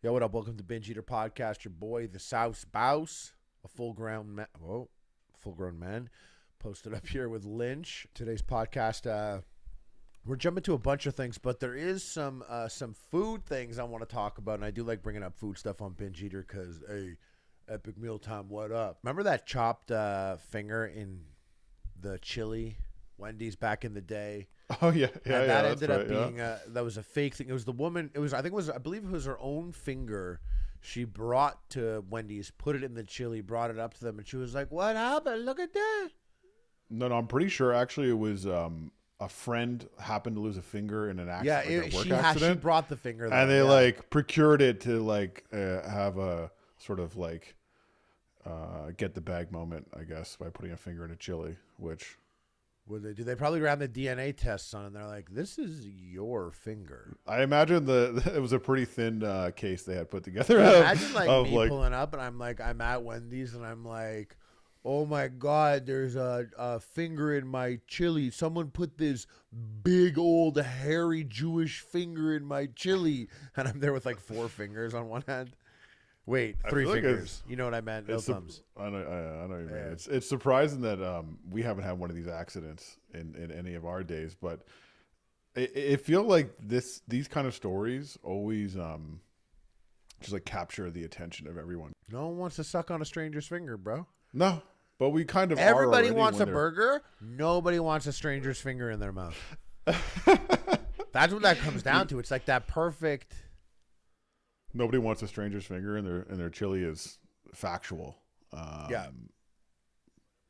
Yo, what up? Welcome to Binge Eater Podcast. Your boy, the South Spouse, a full grown man, posted up here with Lynch. Today's podcast, we're jumping to a bunch of things, but there is some food things I want to talk about, and I do like bringing up food stuff on Binge Eater because, hey, epic mealtime, what up? Remember that chopped finger in the chili Wendy's back in the day? Oh yeah, And that ended up right, being that was a fake thing. It was the woman. It was I believe it was her own finger. She brought to Wendy's, put it in the chili, brought it up to them, and she was like, "What happened? Look at that." No, I'm pretty sure actually it was a friend happened to lose a finger in an Yeah, accident, like a work she accident, brought the finger, and though, they yeah. like procured it to have a sort of get the bag moment, I guess, by putting a finger in a chili, which. What they do? They probably ran the DNA tests on it, and they're like, "This is your finger." I imagine it was a pretty thin case they had put together. Imagine me pulling up, and I'm at Wendy's, and I'm like, "Oh my God, there's a finger in my chili. Someone put this big old hairy Jewish finger in my chili," and I'm there with like four fingers on one hand. Wait, three fingers. You know what I meant? No thumbs. I know what you mean. Yeah. It's surprising that we haven't had one of these accidents in any of our days, but it feel like these kind of stories always just like capture the attention of everyone. No one wants to suck on a stranger's finger, bro. No, but we kind of Everybody are wants a burger. Nobody wants a stranger's finger in their mouth. That's what that comes down to. It's like that perfect. Nobody wants a stranger's finger, and their chili is factual. Yeah.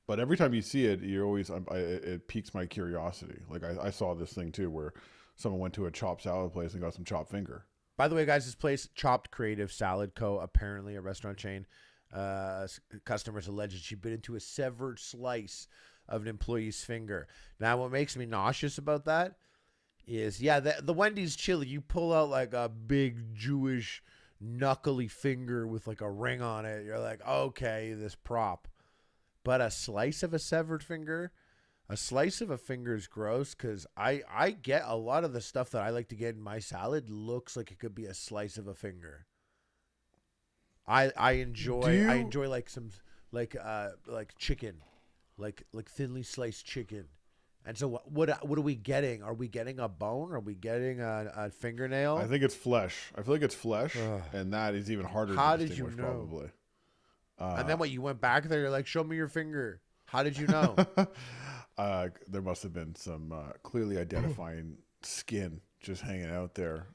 But every time you see it, you're always it piques my curiosity. Like I saw this thing too, where someone went to a chopped salad place and got some chopped finger. By the way, guys, this place, Chopped Creative Salad Co., apparently a restaurant chain. Customers alleged she bit into a severed slice of an employee's finger. Now, what makes me nauseous about that is, the Wendy's chili, you pull out like a big Jewish knuckly finger with like a ring on it. You're like, okay, this prop. But a slice of a severed finger, a slice of a finger is gross because I get a lot of the stuff that I like to get in my salad looks like it could be a slice of a finger. I enjoy like some like chicken, like thinly sliced chicken. And so what are we getting? Are we getting a bone? Are we getting a fingernail? I think it's flesh. I feel like it's flesh, and that is even harder How to did you distinguish, know? probably. And then you went back there, you're like, show me your finger. How did you know? There must have been some clearly identifying skin just hanging out there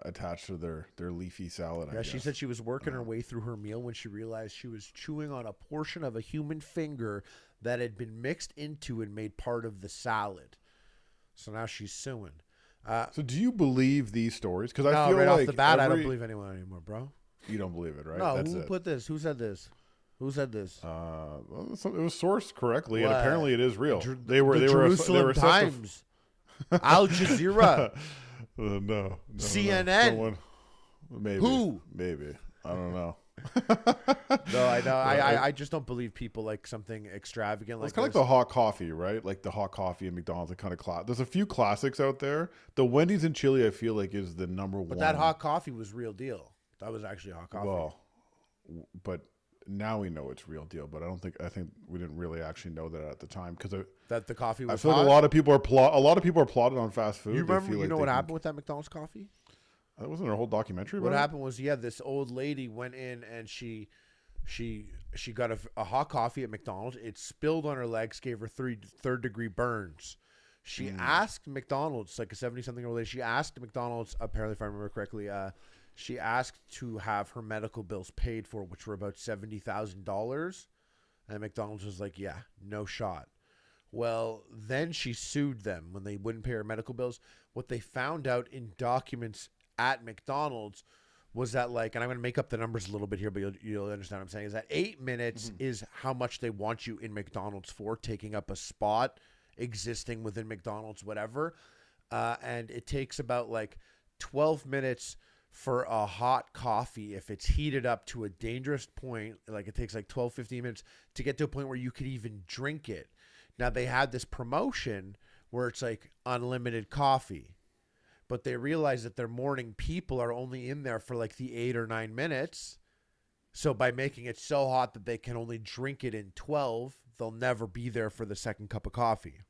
attached to their leafy salad. I Yeah, guess. she said she was working her way through her meal when she realized she was chewing on a portion of a human finger that had been mixed into and made part of the salad. So now she's suing. So do you believe these stories? Because I No, feel right like off the bat, I don't believe anyone anymore, bro. You don't believe it, right? No, That's who it. put this? Who said this? Who said this? Well, it was sourced correctly, and What? apparently it is real. The They were Jerusalem Times, Al Jazeera, no, CNN. Someone, maybe. Who? Maybe. I don't know. No, I know. I just don't believe people like something extravagant like It's kind of this. like the hot coffee, right? Like the hot coffee and McDonald's are kind of there's a few classics out there. The Wendy's and chili, I feel like, is the number one. But that hot coffee was real deal. That was actually hot coffee. Well, but now we know it's real deal. But I think we didn't really actually know that at the time because That the coffee was I feel hot. like a lot of people are plotted on fast food. You They remember? feel You like know they what can- happened with that McDonald's coffee? That wasn't a whole documentary. What about it? happened was, this old lady went in and she got a hot coffee at McDonald's. It spilled on her legs, gave her third degree burns. She asked McDonald's, like a 70-something-year-old lady, she asked McDonald's, apparently if I remember correctly, she asked to have her medical bills paid for, which were about $70,000. And McDonald's was like, yeah, no shot. Well, then she sued them when they wouldn't pay her medical bills. What they found out in documents at McDonald's was that, like, and I'm going to make up the numbers a little bit here, but you'll understand what I'm saying, is that 8 minutes is how much they want you in McDonald's for, taking up a spot existing within McDonald's, whatever. And it takes about, like, 12 minutes for a hot coffee if it's heated up to a dangerous point. Like, it takes, like, 12, 15 minutes to get to a point where you could even drink it. Now, they had this promotion where it's, like, unlimited coffee. but they realize that their morning people are only in there for like the 8 or 9 minutes. So by making it so hot that they can only drink it in 12, they'll never be there for the second cup of coffee.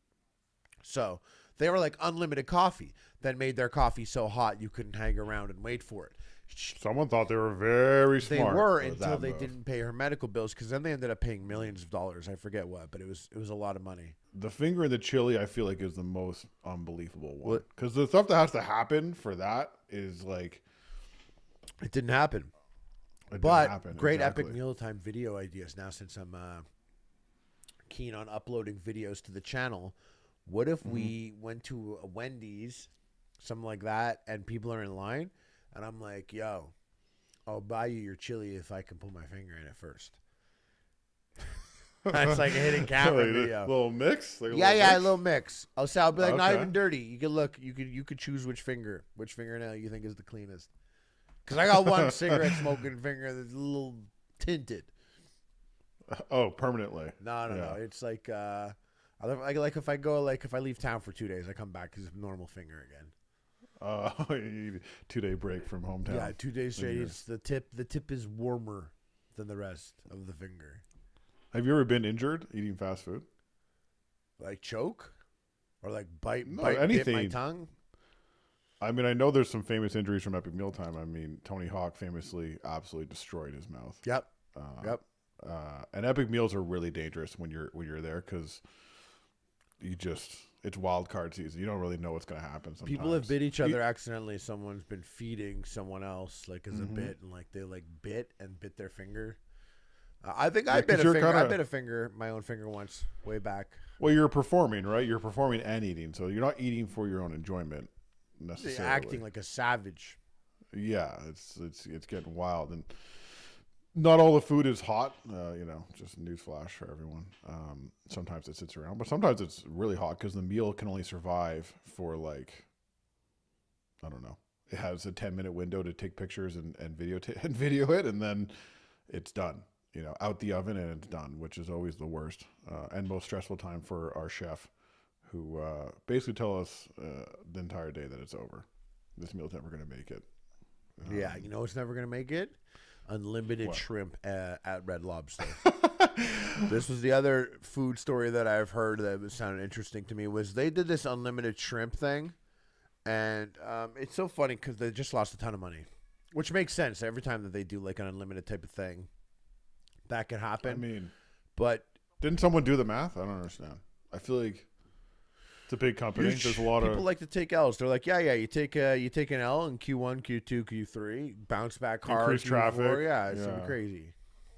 So they were like unlimited coffee, that made their coffee so hot you couldn't hang around and wait for it. Someone thought they were very smart. They were until they didn't pay her medical bills, because then they ended up paying millions of dollars. I forget what, but it was a lot of money. The finger in the chili, I feel like, is the most unbelievable one, because the stuff that has to happen for that is like, it didn't happen. Great epic mealtime video ideas now, since I'm keen on uploading videos to the channel. What if we went to a Wendy's, something like that, and people are in line, and I'm like, yo, I'll buy you your chili if I can put my finger in it first. That's like a hidden camera video. A little mix? Like a little mix. I'll be like, not even dirty. You could look, you could choose which fingernail you think is the cleanest. Because I got one cigarette smoking finger that's a little tinted. Oh, permanently? No. It's like, if I leave town for 2 days, I come back because it's normal finger again. You need a 2-day break from hometown. Yeah, 2 days straight. It's the tip. The tip is warmer than the rest of the finger. Have you ever been injured eating fast food? Like choke, or like bite anything. Bit my tongue. I mean, I know there's some famous injuries from Epic Mealtime. I mean, Tony Hawk famously absolutely destroyed his mouth. Yep. And Epic Meals are really dangerous when you're there, because it's wild card season. You don't really know what's going to happen sometimes. People have bit each other accidentally. Someone's been feeding someone else like as a bit, and like they like bit their finger. I think I bit a finger. I bit a finger, my own finger once, way back. Well, you're performing, right? You're performing and eating, so you're not eating for your own enjoyment necessarily. You're acting like a savage. Yeah, it's getting wild, and not all the food is hot. Just newsflash for everyone. Sometimes it sits around, but sometimes it's really hot because the meal can only survive for like, I don't know. It has a 10-minute window to take pictures and video it, and then it's done. Out the oven and it's done, which is always the worst and most stressful time for our chef, who basically tell us the entire day that it's over. This meal's never going to make it. It's never going to make it? Unlimited shrimp at Red Lobster. This was the other food story that I've heard that sounded interesting to me, was they did this unlimited shrimp thing, and it's so funny because they just lost a ton of money, which makes sense every time that they do like an unlimited type of thing. That can happen. I mean, but didn't someone do the math? I don't understand. I feel like it's a big company. There's a lot of people like to take L's. They're like, you take an L in Q1, Q2, Q3, bounce back hard, increase traffic. It's gonna be crazy.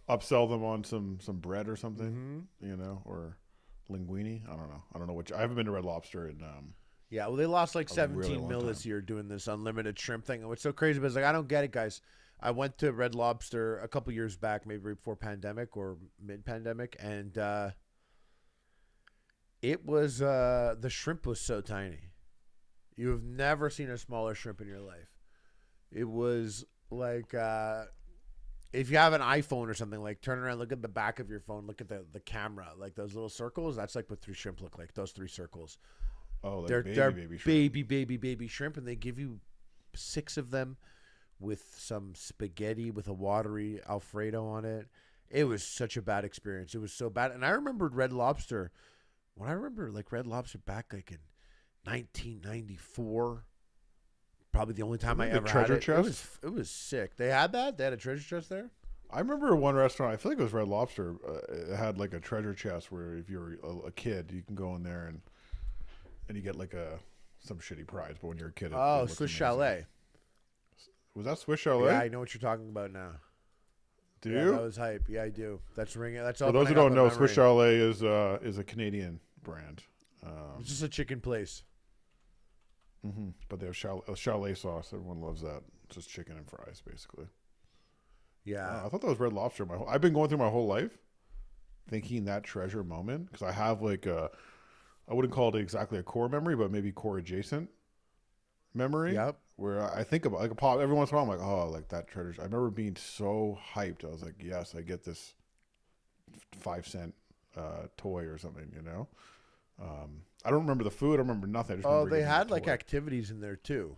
Upsell them on some bread or something, or linguine. I don't know which. I haven't been to Red Lobster and well, they lost like 17 mil this year doing this unlimited shrimp thing. And what's so crazy is like, I don't get it, guys. I went to Red Lobster a couple years back, maybe before pandemic or mid-pandemic, and it was the shrimp was so tiny. You have never seen a smaller shrimp in your life. It was like if you have an iPhone or something, like turn around, look at the back of your phone, look at the camera, like those little circles. That's like what 3 shrimp look like. Those 3 circles. Oh, like they're baby shrimp. baby shrimp, and they give you 6 of them with some spaghetti with a watery Alfredo on it. It was such a bad experience. It was so bad. And I remembered Red Lobster. When I remember like Red Lobster back like in 1994, probably the only time I ever had it. It was sick. They had that? They had a treasure chest there? I remember one restaurant, I feel like it was Red Lobster, it had like a treasure chest where if you're a kid, you can go in there and you get like some shitty prize. But when you're a kid, Swiss Chalet. Was that Swiss Chalet? Yeah, I know what you're talking about now. Do you? That was hype. Yeah, I do. That's ringing. That's all. For those who don't know, Swiss Chalet is a Canadian brand. It's just a chicken place. But they have chalet sauce. Everyone loves that. It's just chicken and fries, basically. Yeah. I thought that was Red Lobster. I've been going through my whole life thinking that treasure moment, because I have like I wouldn't call it exactly a core memory, but maybe core adjacent memory. Yep. Where I think about like a pop every once in a while. I'm like, oh, like that treasure. I remember being so hyped. I was like, yes, I get this 5-cent toy or something. I don't remember the food. I don't remember nothing. I just remember they getting had the like toy. activities in there too.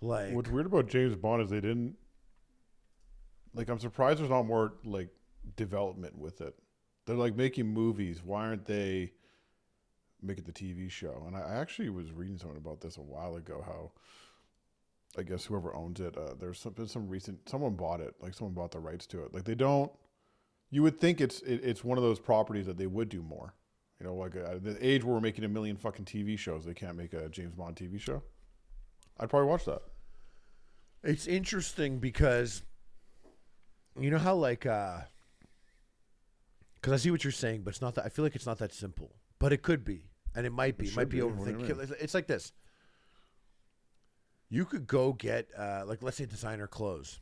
Like, what's weird about James Bond is they didn't like. I'm surprised there's not more like development with it. They're like making movies. Why aren't they making the TV show? And I actually was reading something about this a while ago. How I guess whoever owns it, there's been some recent someone bought it. Like someone bought the rights to it. Like they don't. You would think it's one of those properties that they would do more. You know, like the age where we're making a million fucking TV shows, they can't make a James Bond TV show. I'd probably watch that. it's interesting because you know how like because I see what you're saying, but it's not that. I feel like it's not that simple, but it could be, and it might be. It might be overthinking. It's like this. You could go get like let's say designer clothes,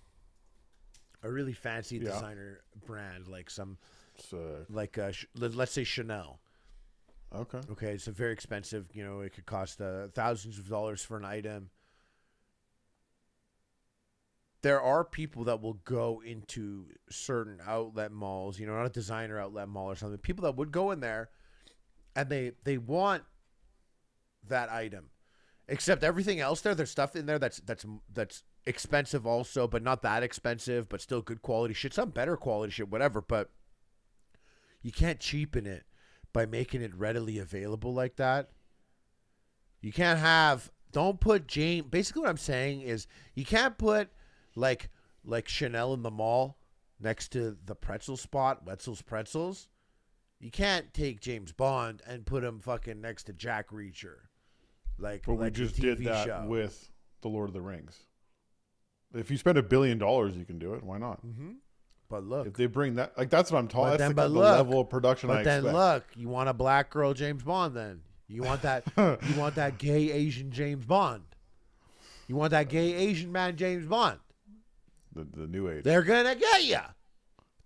a really fancy designer brand, like some like let's say Chanel. Okay. Okay, it's a very expensive. You know, it could cost thousands of dollars for an item. There are people that will go into certain outlet malls, you know, not a designer outlet mall or something. People that would go in there, and they want that item, except everything else there. There's stuff in there that's expensive also, but not that expensive, but still good quality shit. Some better quality shit, whatever. But you can't cheapen it by making it readily available like that. You can't have. Don't put James. Basically, what I'm saying is you can't put like Chanel in the mall next to the pretzel spot, Wetzel's Pretzels. You can't take James Bond and put him fucking next to Jack Reacher. But we just did that with the Lord of the Rings. If you spend $1 billion, you can do it. Why not? Mm-hmm. But look, if they bring that, like that's what I'm talking. That's the look, level of production I expect. But then look, you want a black girl James Bond? Then you want that? You want that gay Asian James Bond? You want that gay Asian man James Bond? The new age. They're gonna get you.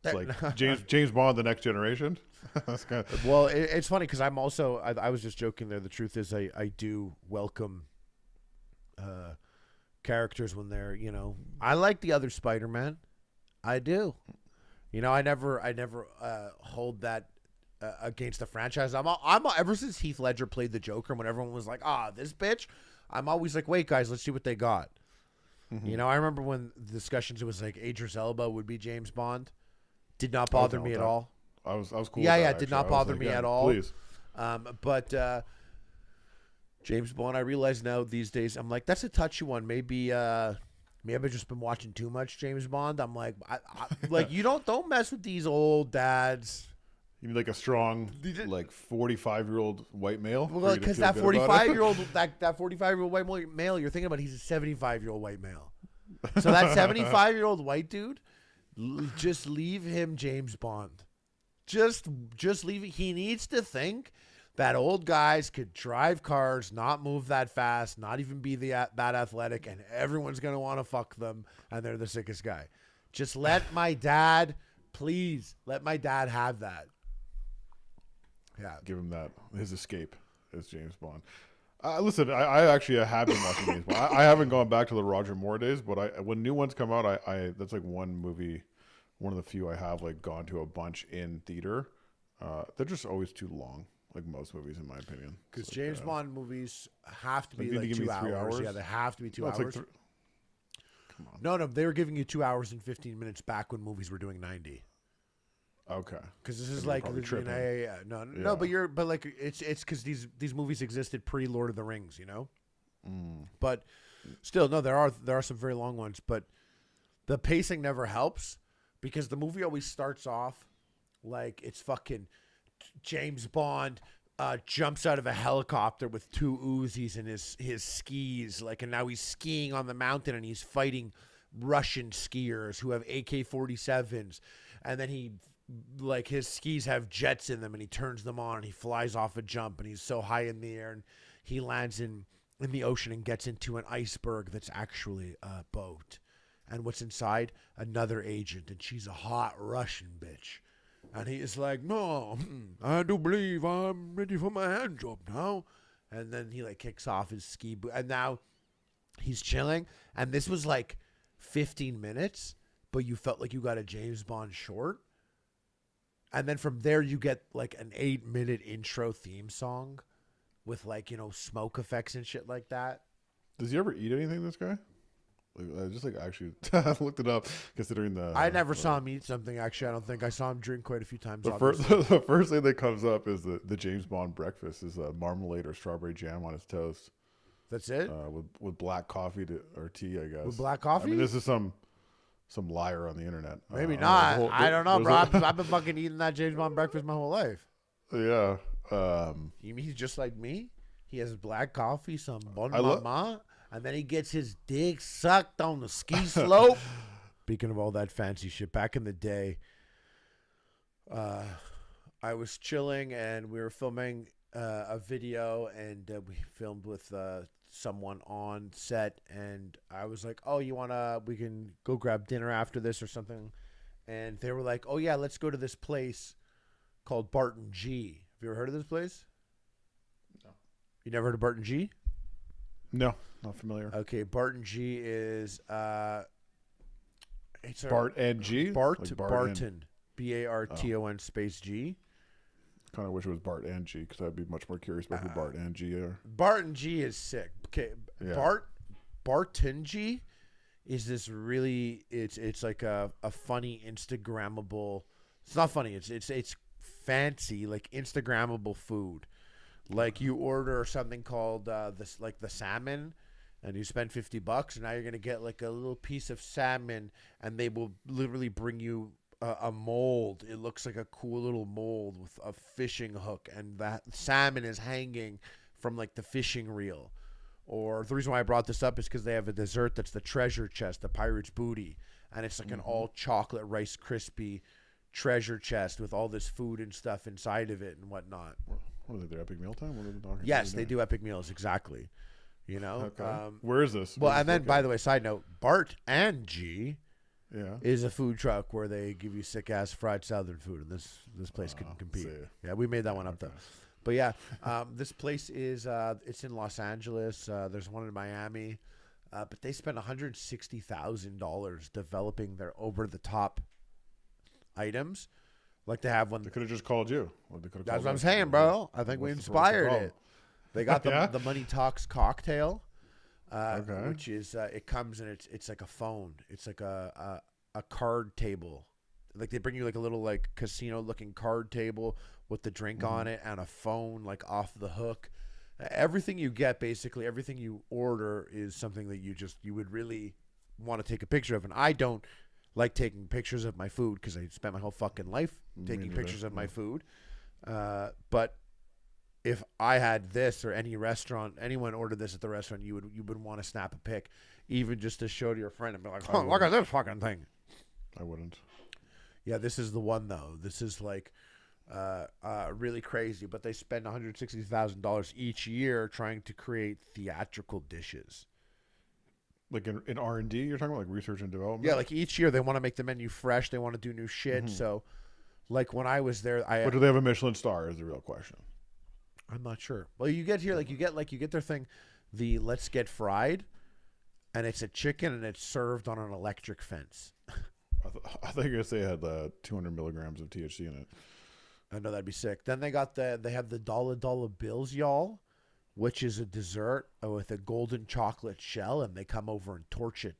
It's like James Bond, the next generation. That's kind of... Well, it's funny because I'm also. I was just joking there. The truth is, I do welcome characters when they're. You know, I like the other Spider-Man. I do. You know, I never hold that against the franchise. I'm ever since Heath Ledger played the Joker, when everyone was like, this bitch, I'm always like, wait, guys, let's see what they got. Mm-hmm. You know, I remember when the discussions, it was like Idris Elba would be James Bond. Did not bother me at all. I was cool. Yeah, with yeah, that, did not bother me at all. Please. But James Bond, I realize now these days, I'm like, that's a touchy one. Maybe I've just been watching too much James Bond. I'm like, like you don't mess with these old dads. You mean like a strong, like 45-year-old white male? Well, because that 45-year-old that 45-year-old white male you're thinking about, he's a 75-year-old white male. So that 75-year-old white dude, just leave him James Bond. Just leave it. He needs to think that old guys could drive cars, not move that fast, not even be that athletic, and everyone's going to want to fuck them, and they're the sickest guy. Just let my dad, please, let my dad have that. Yeah. Give him that. His escape as James Bond. Listen, I actually have been watching James Bond. I haven't gone back to the Roger Moore days, but when new ones come out, I that's like one movie, one of the few I have like gone to a bunch in theater. They're just always too long. Like most movies, in my opinion. Because James Bond movies have to be like 2 hours. Yeah, they have to be 2 hours. Like come on. No, they were giving you 2 hours and 15 minutes back when movies were doing 90. Okay. Because this is like, no, but like it's because these movies existed pre Lord of the Rings, you know. But still, no, there are some very long ones, but the pacing never helps because the movie always starts off like it's fucking James Bond jumps out of a helicopter with 2 Uzis and his skis, like, and now he's skiing on the mountain and he's fighting Russian skiers who have AK-47s, and then his skis have jets in them and he turns them on and he flies off a jump and he's so high in the air and he lands in the ocean and gets into an iceberg that's actually a boat, and what's inside, another agent, and she's a hot Russian bitch. And he is like, no, I do believe I'm ready for my hand job now. And then he like kicks off his ski boot. And now he's chilling. And this was like 15 minutes, but you felt like you got a James Bond short. And then from there, you get like an 8-minute intro theme song with like, you know, smoke effects and shit like that. Does he ever eat anything, this guy? Just like actually, I looked it up considering the. I never saw him eat something. Actually, I don't think I saw him drink quite a few times. The first, the first thing that comes up is the James Bond breakfast is marmalade or strawberry jam on his toast. That's it. With black coffee or tea, I guess. With black coffee. I mean, this is some liar on the internet. Maybe not. I don't know, bro. I've been fucking eating that James Bond breakfast my whole life. Yeah. You mean he's just like me? He has black coffee, some bon mama, and then he gets his dick sucked on the ski slope. Speaking of all that fancy shit, back in the day, I was chilling and we were filming a video, and we filmed with someone on set, and I was like, oh, we can go grab dinner after this or something, and they were like, oh yeah, let's go to this place called Barton G. Have you ever heard of this place? No. You never heard of Barton G? No, not familiar. Okay, Barton G is it's Bart and G? Barton, Barton space G. Kind of wish it was Bart and G, because I'd be much more curious about who Bart and G are. Barton G is sick. Okay, yeah. Barton G is this really it's like a funny Instagrammable. It's not funny. It's fancy, like Instagrammable food. Like you order something called the salmon, and you spend $50, and now you're gonna get like a little piece of salmon, and they will literally bring you a mold. It looks like a cool little mold with a fishing hook, and that salmon is hanging from like the fishing reel. Or the reason why I brought this up is because they have a dessert that's the treasure chest, the pirate's booty, and it's like an all chocolate Rice Krispie treasure chest with all this food and stuff inside of it and whatnot. What are they, their epic meal time? What are they talking Yes, they do epic meals, exactly. You know? Okay. Where is this? Well, and then, by the way, side note, Bart and G Yeah. is a food truck where they give you sick ass fried southern food, and this place couldn't compete. Yeah, we made that one up though. But yeah, this place is it's in Los Angeles. There's one in Miami, but they spent $160,000 developing their over the top items. Like they have one. They could have just called you. That's what I'm saying, bro. I think we inspired it. They got the Money Talks cocktail. Which is it comes and it's like a phone. It's like a card table. Like they bring you like a little like casino looking card table with the drink on it and a phone like off the hook. Everything you get, basically everything you order, is something that you would really want to take a picture of. And I don't like taking pictures of my food because I spent my whole fucking life taking pictures of my food. But if I had this, or any restaurant, anyone ordered this at the restaurant, you would want to snap a pic, even just to show to your friend and be like, "Oh, look at this fucking thing." I wouldn't. Yeah, this is the one though. This is like really crazy. But they spend $160,000 each year trying to create theatrical dishes. Like in R&D, you're talking about like research and development. Yeah, like each year they want to make the menu fresh. They want to do new shit. So, like when I was there, but do they have a Michelin star? Is the real question. I'm not sure. Well, you get here, you get their thing, the Let's Get Fried, and it's a chicken and it's served on an electric fence. I thought you were gonna say it had 200 milligrams of THC in it. I know that'd be sick. Then they have the dollar bills, y'all, which is a dessert with a golden chocolate shell, and they come over and torch it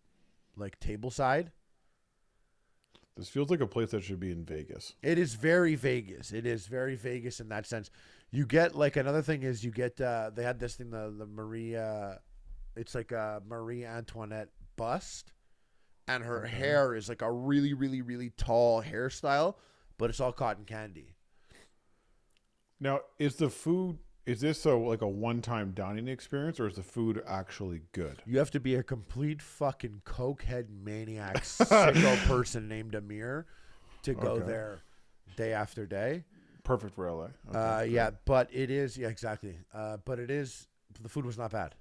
like tableside. This feels like a place that should be in Vegas. It is very Vegas. It is very Vegas in that sense. You get like another thing is you get they had this thing the Maria, it's like a Marie Antoinette bust, and her hair is like a really really really tall hairstyle, but it's all cotton candy. Now, is this like a one-time dining experience, or is the food actually good? You have to be a complete fucking cokehead maniac sicko person named Amir to go there day after day. Perfect for LA. Yeah, but it is exactly. But the food was not bad.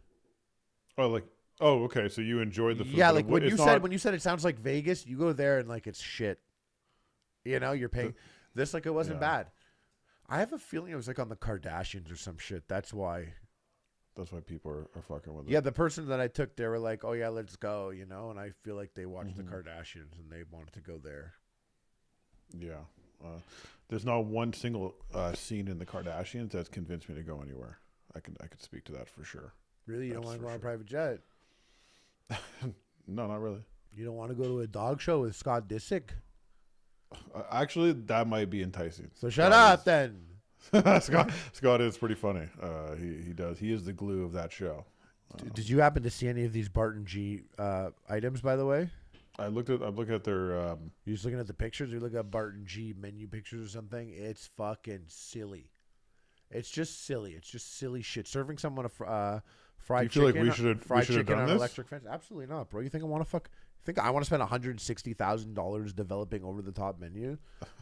Okay. So you enjoyed the food. Yeah, like when you said it sounds like Vegas, you go there and like it's shit. You know, you're paying this like it wasn't bad. I have a feeling it was like on the Kardashians or some shit. That's why people are fucking with it. Yeah, the person that I took, they were like, "Oh yeah, let's go," you know, and I feel like they watched the Kardashians and they wanted to go there. Yeah. There's not one single scene in the Kardashians that's convinced me to go anywhere. I could speak to that for sure. Really? You don't want to go on a private jet? No, not really. You don't want to go to a dog show with Scott Disick? Actually, that might be enticing. So shut up then. Scott is pretty funny. He is the glue of that show. Did you happen to see any of these Barton G items, by the way? I'm looking at their. You just looking at the pictures? You look at Barton G menu pictures or something? It's fucking silly. It's just silly. It's just silly shit. Serving someone a fried chicken. Do you feel like we should have done on this? Electric fence? Absolutely not, bro. You think I want to fuck? You think I want to spend $160,000 developing over the top menu?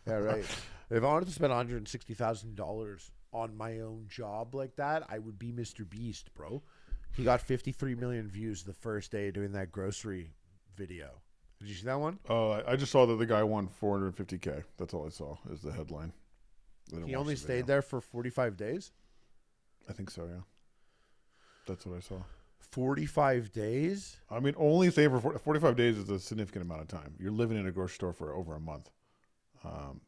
Yeah, right. If I wanted to spend $160,000 on my own job like that, I would be Mr. Beast, bro. He got 53 million views the first day doing that grocery video. Did you see that one? Oh, I just saw that the guy won $450K. That's all I saw is the headline. He only stayed there for 45 days? I think so, yeah. That's what I saw. 45 days? I mean, only stay for 45 days is a significant amount of time. You're living in a grocery store for over a month.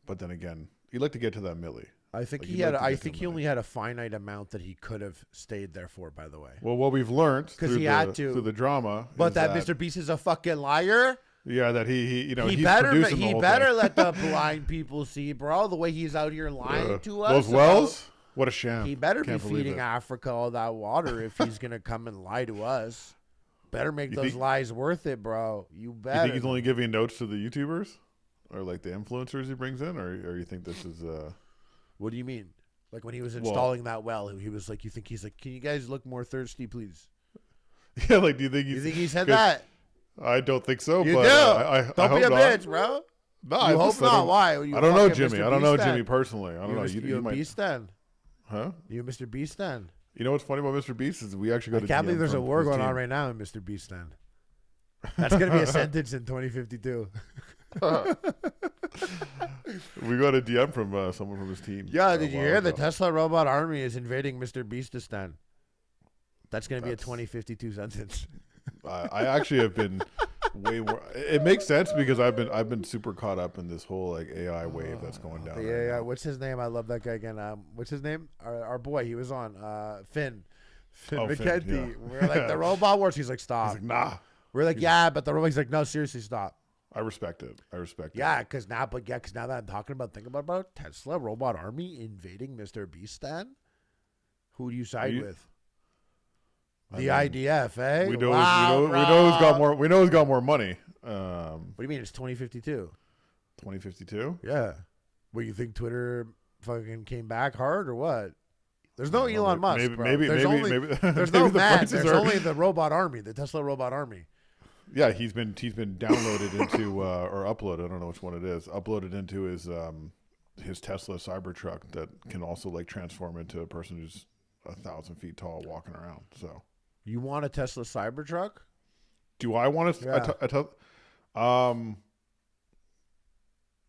But then again, you'd like to get to that milli. I think he only had a finite amount that he could have stayed there for, by the way. Well, what we've learned through the drama, but that Mr. Beast is a fucking liar. Yeah, that he better let the blind people see, bro. The way he's out here lying to us. Those wells, what a sham. He better be feeding Africa all that water if he's gonna come and lie to us. Better make those lies worth it, bro. You better. You think he's only giving notes to the YouTubers or like the influencers he brings in, or you think this is What do you mean? Like when he was installing that well, he was like, he's like, can you guys look more thirsty, please? Yeah, like, do you think he said that? I don't think so. You but do. I Don't be a bitch, bro. No, I hope not. Why? I don't know Jimmy. I don't know Jimmy personally. I don't know. You a Beast then? Huh? You a Mr. Beast then? You know what's funny about Mr. Beast is we actually got. I can't believe there's a war going on right now in Mr. Beast then. That's gonna be a sentence in 2052. We got a DM from someone from his team. Yeah, did you hear the Tesla robot army is invading Mr. Beastistan? That's going to be a 2052 sentence. I actually have been way more. It makes sense because I've been super caught up in this whole like AI wave that's going down. Yeah. What's his name? I love that guy again. What's his name? Our boy. He was on Finn McKenty. Yeah. We're like the robot wars. He's like, stop. He's like, nah. We're like, yeah, but the robot. He's like, no, seriously, stop. I respect it. Yeah, because now that I'm talking about, think about Tesla robot army invading Mr. Beastistan. Who do you side with? The IDF, eh? We know who's got more. We know who's got more money. What do you mean? It's 2052. 2052. Yeah. What, you think Twitter fucking came back hard or what? There's no Elon Musk. Maybe. There's no man. There's only the robot army, the Tesla robot army. Yeah, he's been downloaded into or uploaded. I don't know which one it is. Uploaded into his Tesla Cybertruck that can also like transform into a person who's 1,000 feet tall walking around. So you want a Tesla Cybertruck? Do I want a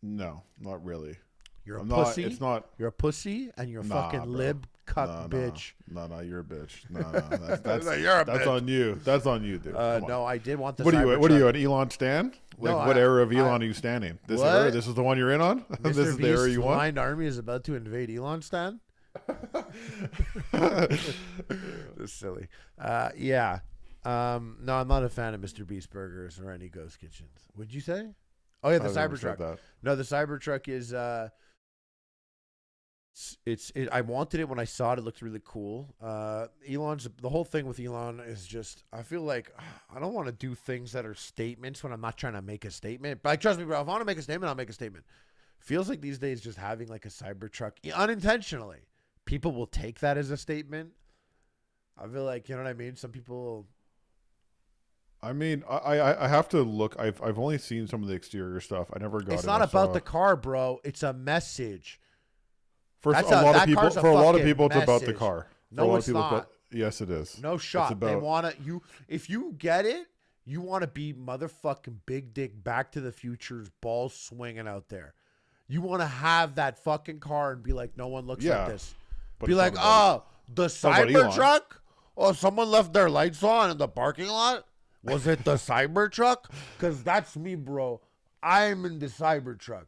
no, not really. You're a pussy. It's not. You're a pussy, and you're a fucking lib cuck bitch. No, you're a bitch. No, that's you're a that's bitch. on you. That's on you, dude. No, I did want the. What are you? An Elon stan? Like, what era of Elon are you standing? This era? This is the one you're in on. This is the era you want. Blind Army is about to invade Elon stan. That's silly. Yeah. No, I'm not a fan of Mr. Beast Burgers or any ghost kitchens. Would you say? Oh yeah, the Cybertruck. No, the Cybertruck is. I wanted it when I saw it. It looked really cool. The whole thing with Elon is just, I feel like I don't want to do things that are statements when I'm not trying to make a statement. But like, trust me, bro, if I want to make a statement, I'll make a statement. Feels like these days just having like a Cybertruck unintentionally, people will take that as a statement. I feel like, you know what I mean? Some people. I mean, I have to look. I've only seen some of the exterior stuff. I never got. It's not about the car, bro. It's a message. For a lot of people, it's about the car. No, it's not. Yes, it is. No shot. They want to if you get it, you want to be motherfucking big dick Back to the Future's balls swinging out there. You want to have that fucking car and be like, no one looks like this. Be like, oh, the Cybertruck? Oh, someone left their lights on in the parking lot? Was it the Cybertruck? Because that's me, bro. I'm in the Cybertruck.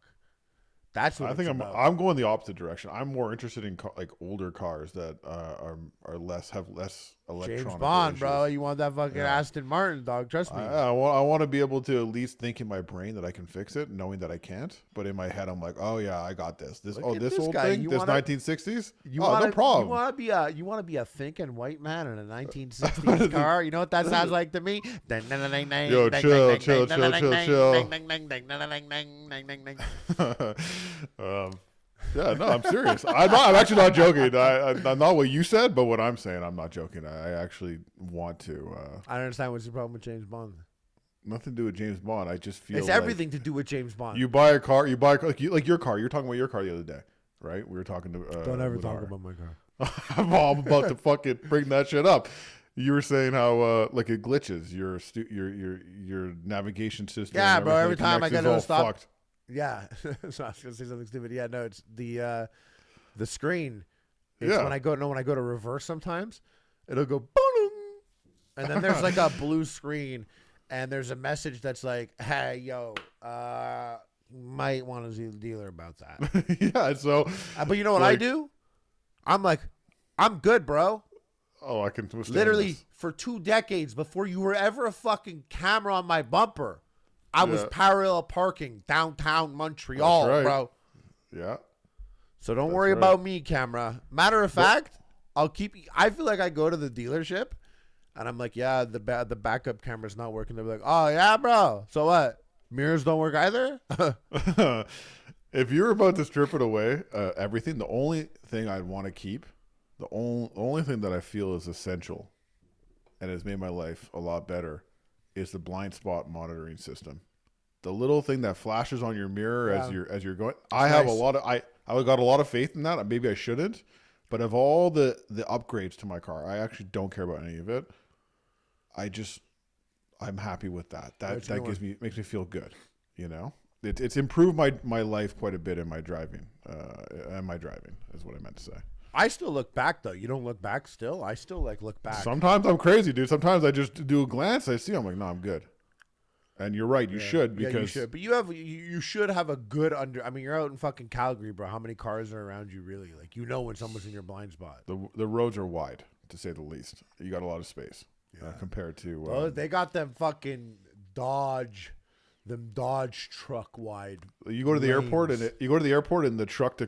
That's what I think. I'm going the opposite direction. I'm more interested in like older cars that have less electronic James Bond, issues. bro. You want that fucking Aston Martin, dog. Trust me. I want to be able to at least think in my brain that I can fix it, knowing that I can't. But in my head, I'm like, oh yeah, I got this. This Look at this this old guy. thing, You this wanna- 1960s. You Oh, wanna, no problem. You want to be a thinking white man in a 1960s car? You know what that sounds like to me? Yo, chill. Yeah, no, I'm serious. I'm actually not joking. I'm not what you said, but what I'm saying, I'm not joking. I actually want to. I don't understand what's the problem with James Bond. Nothing to do with James Bond. I just feel It's like everything to do with James Bond. you buy a car. Like your car. You were talking about your car the other day, right? We were talking to. Don't ever talk about my car. I'm about to fucking bring that shit up. You were saying how like it glitches your navigation system. Yeah, and bro. everything Every time I connects get is to all stop. fucked. Yeah, so I was gonna say something stupid. Yeah, no, it's the screen. It's Yeah. when I go to reverse sometimes, it'll go boom, and then there's like a blue screen, and there's a message that's like, "Hey, yo, might want to see the dealer about that." Yeah. So. But you know what I like- do? I'm like, I'm good, bro. Oh, I can withstand Literally this. for 2 decades before you were ever a fucking camera on my bumper, I was Yeah. parallel parking downtown Montreal, right. bro. Yeah. So don't That's worry right. about me, camera. Matter of fact, I'll keep. I feel like I go to the dealership, and I'm like, yeah, the backup camera's not working. They're like, oh yeah, bro. So what? Mirrors don't work either. If you're about to strip it away, everything, the only thing I'd want to keep, the only thing that I feel is essential, and has made my life a lot better, is the blind spot monitoring system. The little thing that flashes on your mirror as you're going. I have a lot of I got a lot of faith in that. Maybe I shouldn't, but of all the upgrades to my car, I actually don't care about any of it. I'm happy with that. That makes me feel good. You know, it's improved my life quite a bit in my driving. Is what I meant to say. I still look back though. You don't look back still. I still look back. Sometimes I'm crazy, dude. Sometimes I just do a glance. I see. I'm like, no, I'm good. And you're right. You should because you should. But you should have a good under. I mean, you're out in fucking Calgary, bro. How many cars are around you really? Like you know when someone's in your blind spot. the roads are wide, to say the least. You got a lot of space compared to. Oh, they got them fucking Dodge truck wide. You go to the lanes. airport and the truck to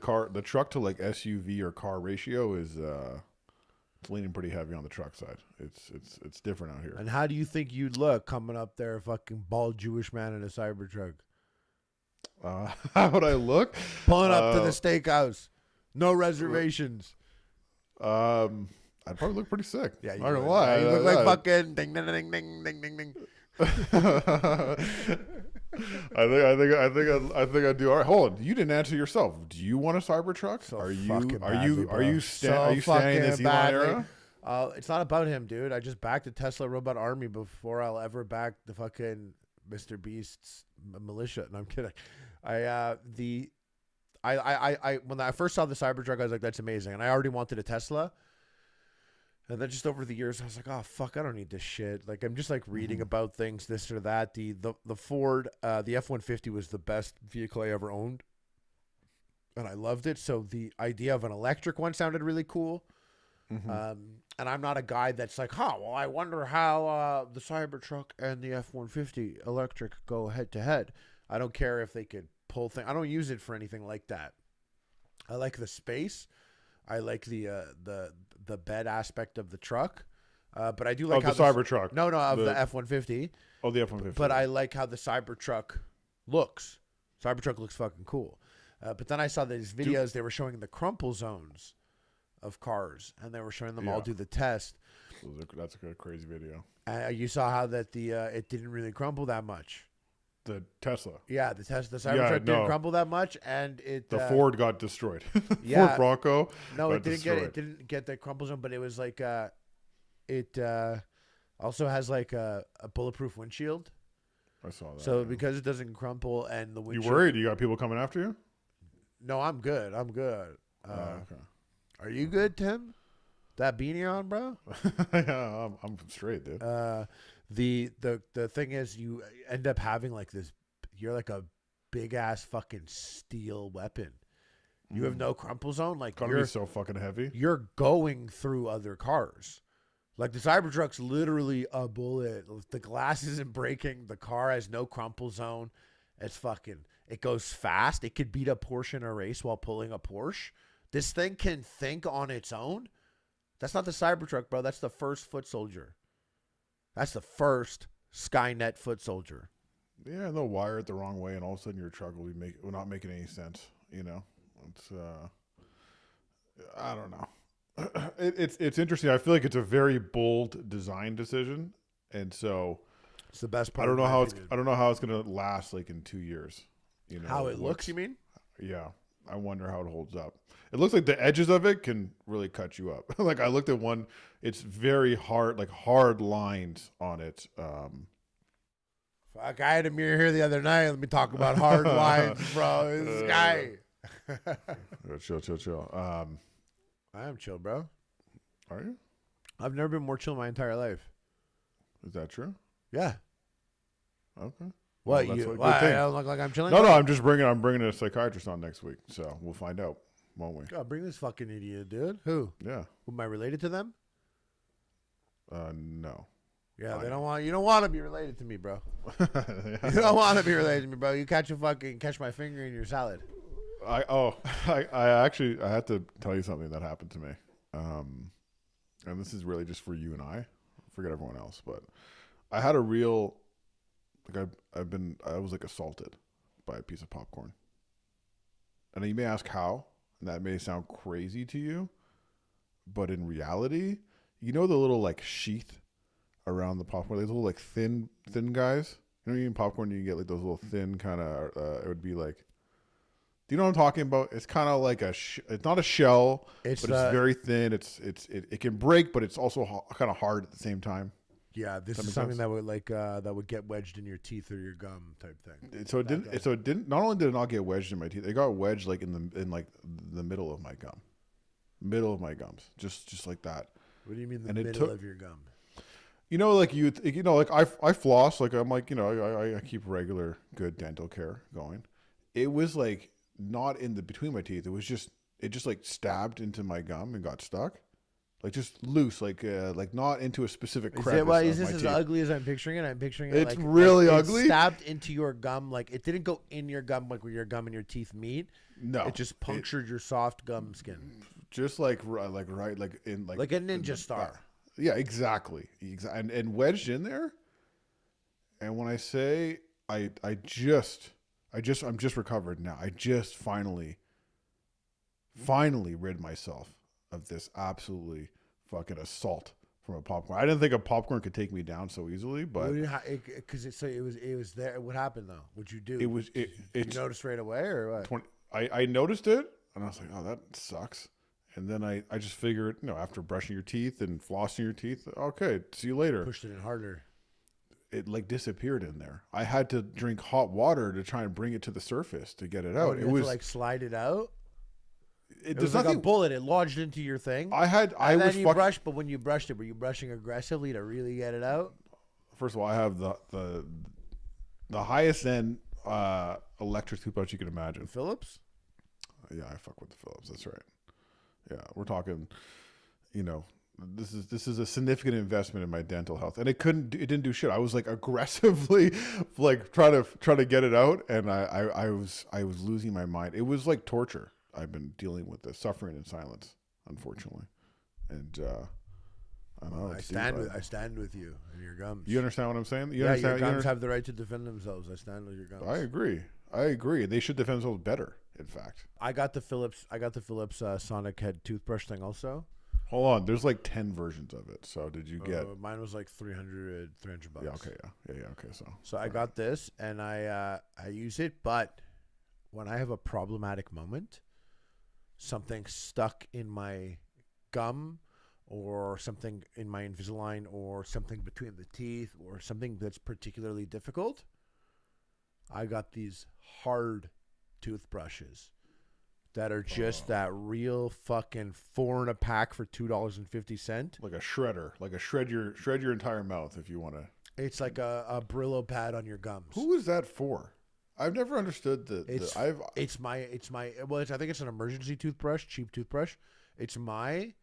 like SUV or car ratio is it's leaning pretty heavy on the truck side. It's different out here. And how do you think you'd look coming up there, fucking bald Jewish man in a Cybertruck, How would I look? pulling up to the steakhouse, no reservations? I'd probably look pretty sick. Yeah, not gonna lie. You look like fucking ding ding ding ding ding ding ding. I think I do. All right, hold on. You didn't answer yourself. Do you want a Cybertruck? So are you fucking badly, are you bro. standing in this Elon era? It's not about him, dude. I just backed the Tesla robot army before I'll ever back the fucking Mr. Beast's militia. No, I'm kidding. When I first saw the Cybertruck, I was like, that's amazing. And I already wanted a Tesla. And then just over the years, I was like, oh, fuck, I don't need this shit. Like, I'm just like reading about things, this or that. The Ford, the F-150 was the best vehicle I ever owned. And I loved it. So the idea of an electric one sounded really cool. And I'm not a guy that's like, well, I wonder how the Cybertruck and the F-150 electric go head to head. I don't care if they could pull things. I don't use it for anything like that. I like the space. I like the bed aspect of the truck. But I do like how the Cybertruck. No, of the F-150. Oh, the F-150. But I like how the Cybertruck looks. Cybertruck looks fucking cool. But then I saw these videos. They were showing the crumple zones of cars, and they were showing them all do the test. That's a crazy video. You saw how that it didn't really crumple that much. The Tesla. Yeah, the Cybertruck didn't crumple that much, and the Ford got destroyed. Yeah. Ford Bronco. No, it didn't get the crumple zone, but it was like it also has like a bulletproof windshield. I saw that. So because it doesn't crumple and the windshield. You worried? You got people coming after you? No, I'm good. Okay. Are you good, Tim? That beanie on, bro? Yeah, I'm straight, dude. The thing is, you end up having like this. You're like a big ass fucking steel weapon. You have no crumple zone. Like Gotta be so fucking heavy. You're going through other cars. Like the Cybertruck's literally a bullet. The glass isn't breaking. The car has no crumple zone. It's fucking. It goes fast. It could beat a Porsche in a race while pulling a Porsche. This thing can think on its own. That's not the Cybertruck, bro. That's the first foot soldier. That's the first Skynet foot soldier. Yeah, they'll wire it the wrong way, and all of a sudden your truck will not making any sense. You know, it's I don't know. It's interesting. I feel like it's a very bold design decision, and so it's the best part. I don't know how it's gonna last like in 2 years. You know how it looks. You mean? Yeah, I wonder how it holds up. It looks like the edges of it can really cut you up. Like I looked at one; it's very hard, like hard lines on it. Fuck! I had a mirror here the other night. Let me talk about hard lines, bro. This guy. Chill. I am chill, bro. Are you? I've never been more chill my entire life. Is that true? Yeah. Okay. What well, you? Why, I don't look like I'm chilling? No. I'm bringing a psychiatrist on next week, so we'll find out, won't we? God, bring this fucking idiot, dude. Who? Yeah. Am I related to them? No. Yeah, they don't want. You don't want to be related to me, bro. You don't want to be related to me, bro. You catch my finger in your salad. I actually had to tell you something that happened to me, and this is really just for you and I. Forget everyone else, but I had a real like I was like assaulted by a piece of popcorn, and you may ask how, and that may sound crazy to you, but in reality, you know the little like sheath around the popcorn, those little like thin guys. You know, you eat popcorn, you get like those little thin kind of. It would be like. Do you know what I'm talking about? It's kind of like it's not a shell, but it's very thin. It can break, but it's also kind of hard at the same time. Yeah, this is something that would that would get wedged in your teeth or your gum type thing. So it didn't. Not only did it not get wedged in my teeth, it got wedged like in the middle of my gum, middle of my gums, just like that. What do you mean the middle of your gum? You know, like like I floss, like I'm like I keep regular good dental care going. It was like. Not in the between my teeth. It just like stabbed into my gum and got stuck, like just loose, like not into a specific crevice. Is this as ugly as I'm picturing it? I'm picturing it. It's like, really ugly. Stabbed into your gum, like it didn't go in your gum, like where your gum and your teeth meet. No, it just punctured your soft gum skin. Just like in like a ninja star. Yeah, exactly. And wedged in there. And when I say I'm just recovered now. I just finally rid myself of this absolutely fucking assault from a popcorn. I didn't think a popcorn could take me down so easily, but because it was there. What happened though? What'd you do? Did you notice right away or what? I noticed it and I was like, oh, that sucks. And then I just figured, after brushing your teeth and flossing your teeth, okay, see you later. Pushed it in harder. It like disappeared in there. I had to drink hot water to try and bring it to the surface to get it out. It was to, like slide it out. It was like a bullet. It lodged into your thing. Brushed, but when you brushed it, were you brushing aggressively to really get it out? First of all, I have the highest end electric toothbrush you can imagine. Philips? Yeah, I fuck with the Philips. That's right. Yeah, we're talking. This is a significant investment in my dental health, and it didn't do shit. I was like aggressively like trying to get it out, and I was losing my mind. It was like torture. I've been dealing with this, suffering in silence, unfortunately, and I don't know. I stand with you and your gums. You understand what I'm saying? Your gums have the right to defend themselves. I stand with your gums. I agree. They should defend themselves better. In fact, I got the Philips Sonic head toothbrush thing also. Hold on, there's like 10 versions of it. So did you get? Mine was like $300 bucks. Yeah. Okay. Yeah. Okay. So I got this and I use it, but when I have a problematic moment, something stuck in my gum, or something in my Invisalign, or something between the teeth, or something that's particularly difficult, I got these hard toothbrushes that are just that real fucking 4 in a pack for $2.50. Like a shredder, shred your entire mouth if you want to. It's like a Brillo pad on your gums. Who is that for? I've never understood I think it's an emergency toothbrush, cheap toothbrush. It's my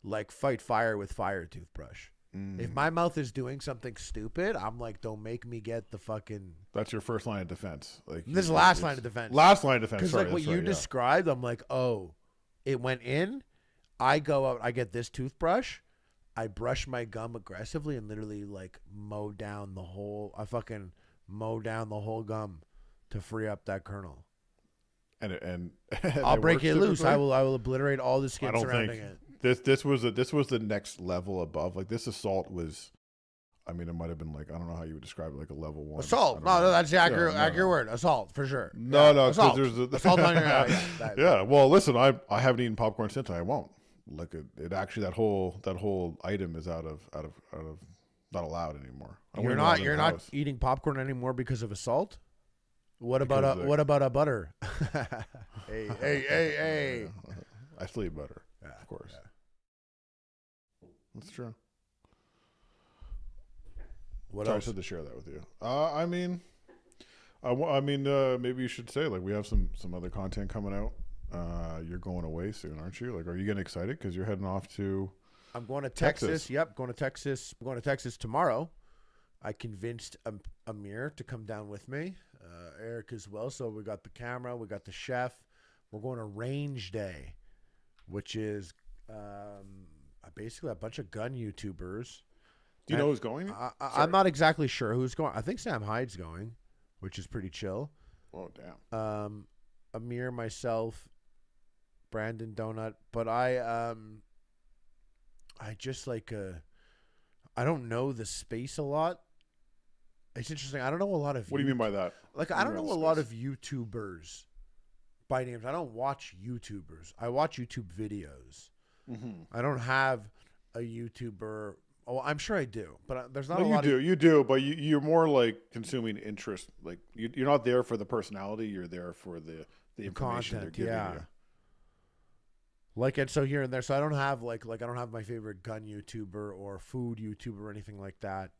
like fight fire with fire toothbrush. If my mouth is doing something stupid, I'm like, don't make me get the fucking. That's your first line of defense. Like this is last line of defense. Last line of defense. Because like what you described, I'm like, oh, it went in. I go out. I get this toothbrush. I brush my gum aggressively and literally like mow down the whole. I fucking mow down the whole gum to free up that kernel. And I'll break it loose. I will obliterate all the skin surrounding it. This was the next level above. Like this assault was, I mean, it might have been like, I don't know how you would describe it, like a level 1 assault. No, that's the accurate word. Assault for sure. No, because there's assault on your yeah. Well, listen, I haven't eaten popcorn since. I won't. Like it actually that whole item is out of not allowed anymore. You're not eating popcorn anymore because of assault. What about a butter? hey. I still eat butter. Yeah, of course. Yeah. That's true. What else? I said to share that with you. I mean, maybe you should say like we have some other content coming out. You're going away soon, aren't you? Like, are you getting excited because you're heading off to? I'm going to Texas. Yep, going to Texas. I'm going to Texas tomorrow. I convinced Amir to come down with me. Eric as well. So we got the camera, we got the chef. We're going to Range Day, which is basically a bunch of gun YouTubers. Do you know who's going? I'm not exactly sure who's going. I think Sam Hyde's going, which is pretty chill. Oh, damn. Amir, myself, Brandon Donut, but I just like I don't know the space a lot. It's interesting. I don't know a lot of. What do you mean by that? Like I don't know a lot of YouTubers by names. I don't watch YouTubers. I watch YouTube videos. Mm-hmm. I don't have a YouTuber. Oh, I'm sure I do, but there's not a lot. You do, but you're more like consuming interest. Like you're not there for the personality. You're there for the information content, they're giving you. Like, and so here and there. So I don't have like I don't have my favorite gun YouTuber or food YouTuber or anything like that.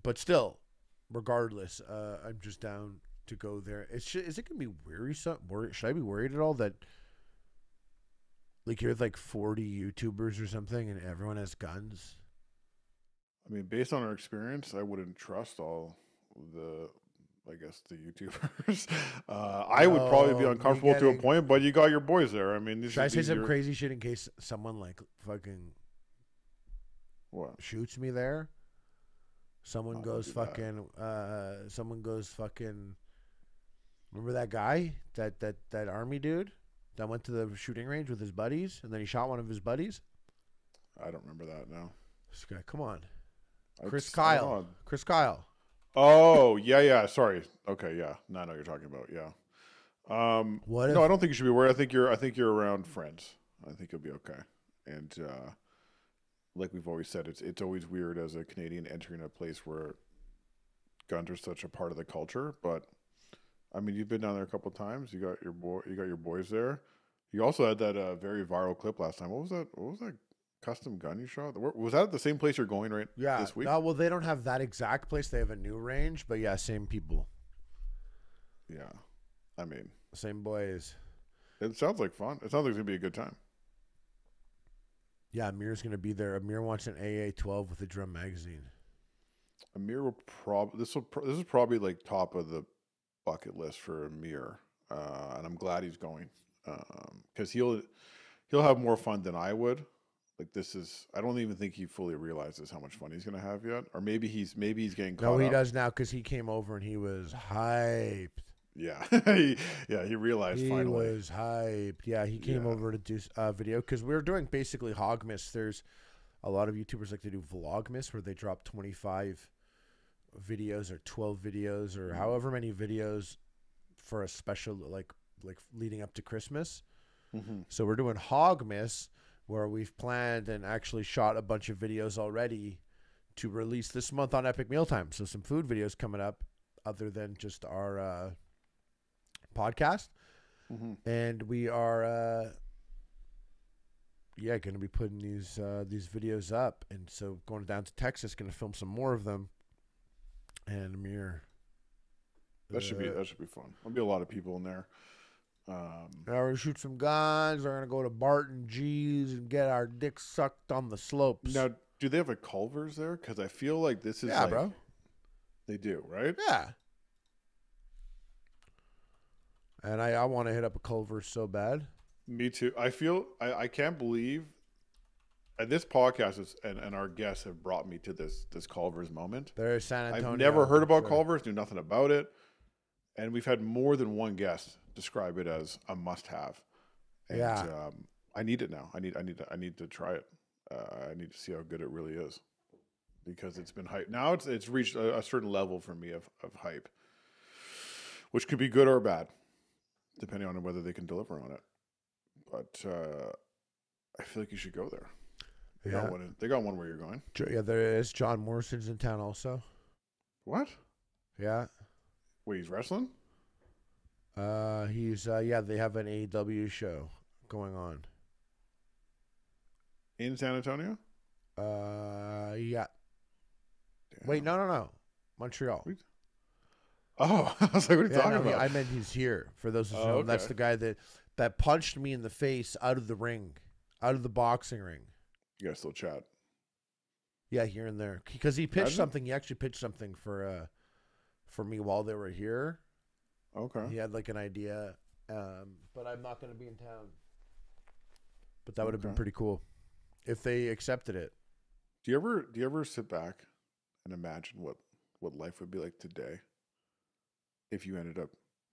But still, regardless, I'm just down to go there. Is it gonna be wearisome? Should I be worried at all that like you're with like 40 YouTubers or something and everyone has guns? I mean, based on our experience, I wouldn't trust all the YouTubers. I would probably be uncomfortable to a point, but you got your boys there. I mean, should I say some crazy shit in case someone like fucking shoots me there? Someone goes fucking. Remember that guy, that army dude that went to the shooting range with his buddies, and then he shot one of his buddies? I don't remember that now. This guy, come on, Chris Kyle. Chris Kyle. Oh yeah. Sorry. Okay, yeah. Now I know what you're talking about. Yeah. No, I don't think you should be worried. I think you're around friends. I think you'll be okay. And like we've always said, it's always weird as a Canadian entering a place where guns are such a part of the culture. But I mean, you've been down there a couple of times. You got your boys there. You also had that very viral clip last time. What was that custom gun you shot? Was that at the same place you're going this week? No, well, they don't have that exact place. They have a new range, but yeah, same people. Yeah, I mean, same boys. It sounds like fun. It sounds like it's gonna be a good time. Yeah, Amir's gonna be there. Amir wants an AA-12 with a drum magazine. Amir will probably this is probably like top of the bucket list for Amir, and I'm glad he's going because he'll have more fun than I would. Like I don't even think he fully realizes how much fun he's gonna have yet, or maybe he's getting caught up. No, he does now because he came over and he was hyped. Yeah, he realized finally. He was hyped. Yeah, he came over to do a video because we were doing basically Hogmas. There's a lot of YouTubers like to do Vlogmas where they drop 25 videos or 12 videos or however many videos for a special like leading up to Christmas. Mm-hmm. So we're doing Hogmas where we've planned and actually shot a bunch of videos already to release this month on Epic Mealtime. So some food videos coming up other than just our podcast. Mm-hmm. And we are going to be putting these videos up. And so going down to Texas, going to film some more of them. And Amir, that should be fun. There'll be a lot of people in there. Now we're gonna shoot some guns. We're gonna go to Barton G's and get our dicks sucked on the slopes. Now, do they have a Culver's there? Because I feel like this is bro. They do, right? Yeah. And I want to hit up a Culver's so bad. Me too. I feel I can't believe, and this podcast is and our guests have brought me to this Culver's moment. There's San Antonio. I've never heard about Culver's, knew nothing about it, and we've had more than one guest describe it as a must-have. And, I need it now. I need to try it. I need to see how good it really is, because it's been hype. Now it's reached a certain level for me of hype, which could be good or bad, depending on whether they can deliver on it. But I feel like you should go there. They got one where you're going. Yeah, there is. John Morrison's in town also. What? Yeah. Wait, he's wrestling? He's they have an AEW show going on. In San Antonio? Yeah. Damn. Wait, no. Montreal. Oh, I was like, what are you talking about? I meant he's here. For those who know, okay. That's the guy that punched me in the face out of the ring, out of the boxing ring. You guys still chat? Yeah, here and there. Because he pitched something. He actually pitched something for me while they were here. Okay. He had like an idea, but I'm not going to be in town. But that would have been pretty cool if they accepted it. Do you ever sit back and imagine what life would be like today if you ended up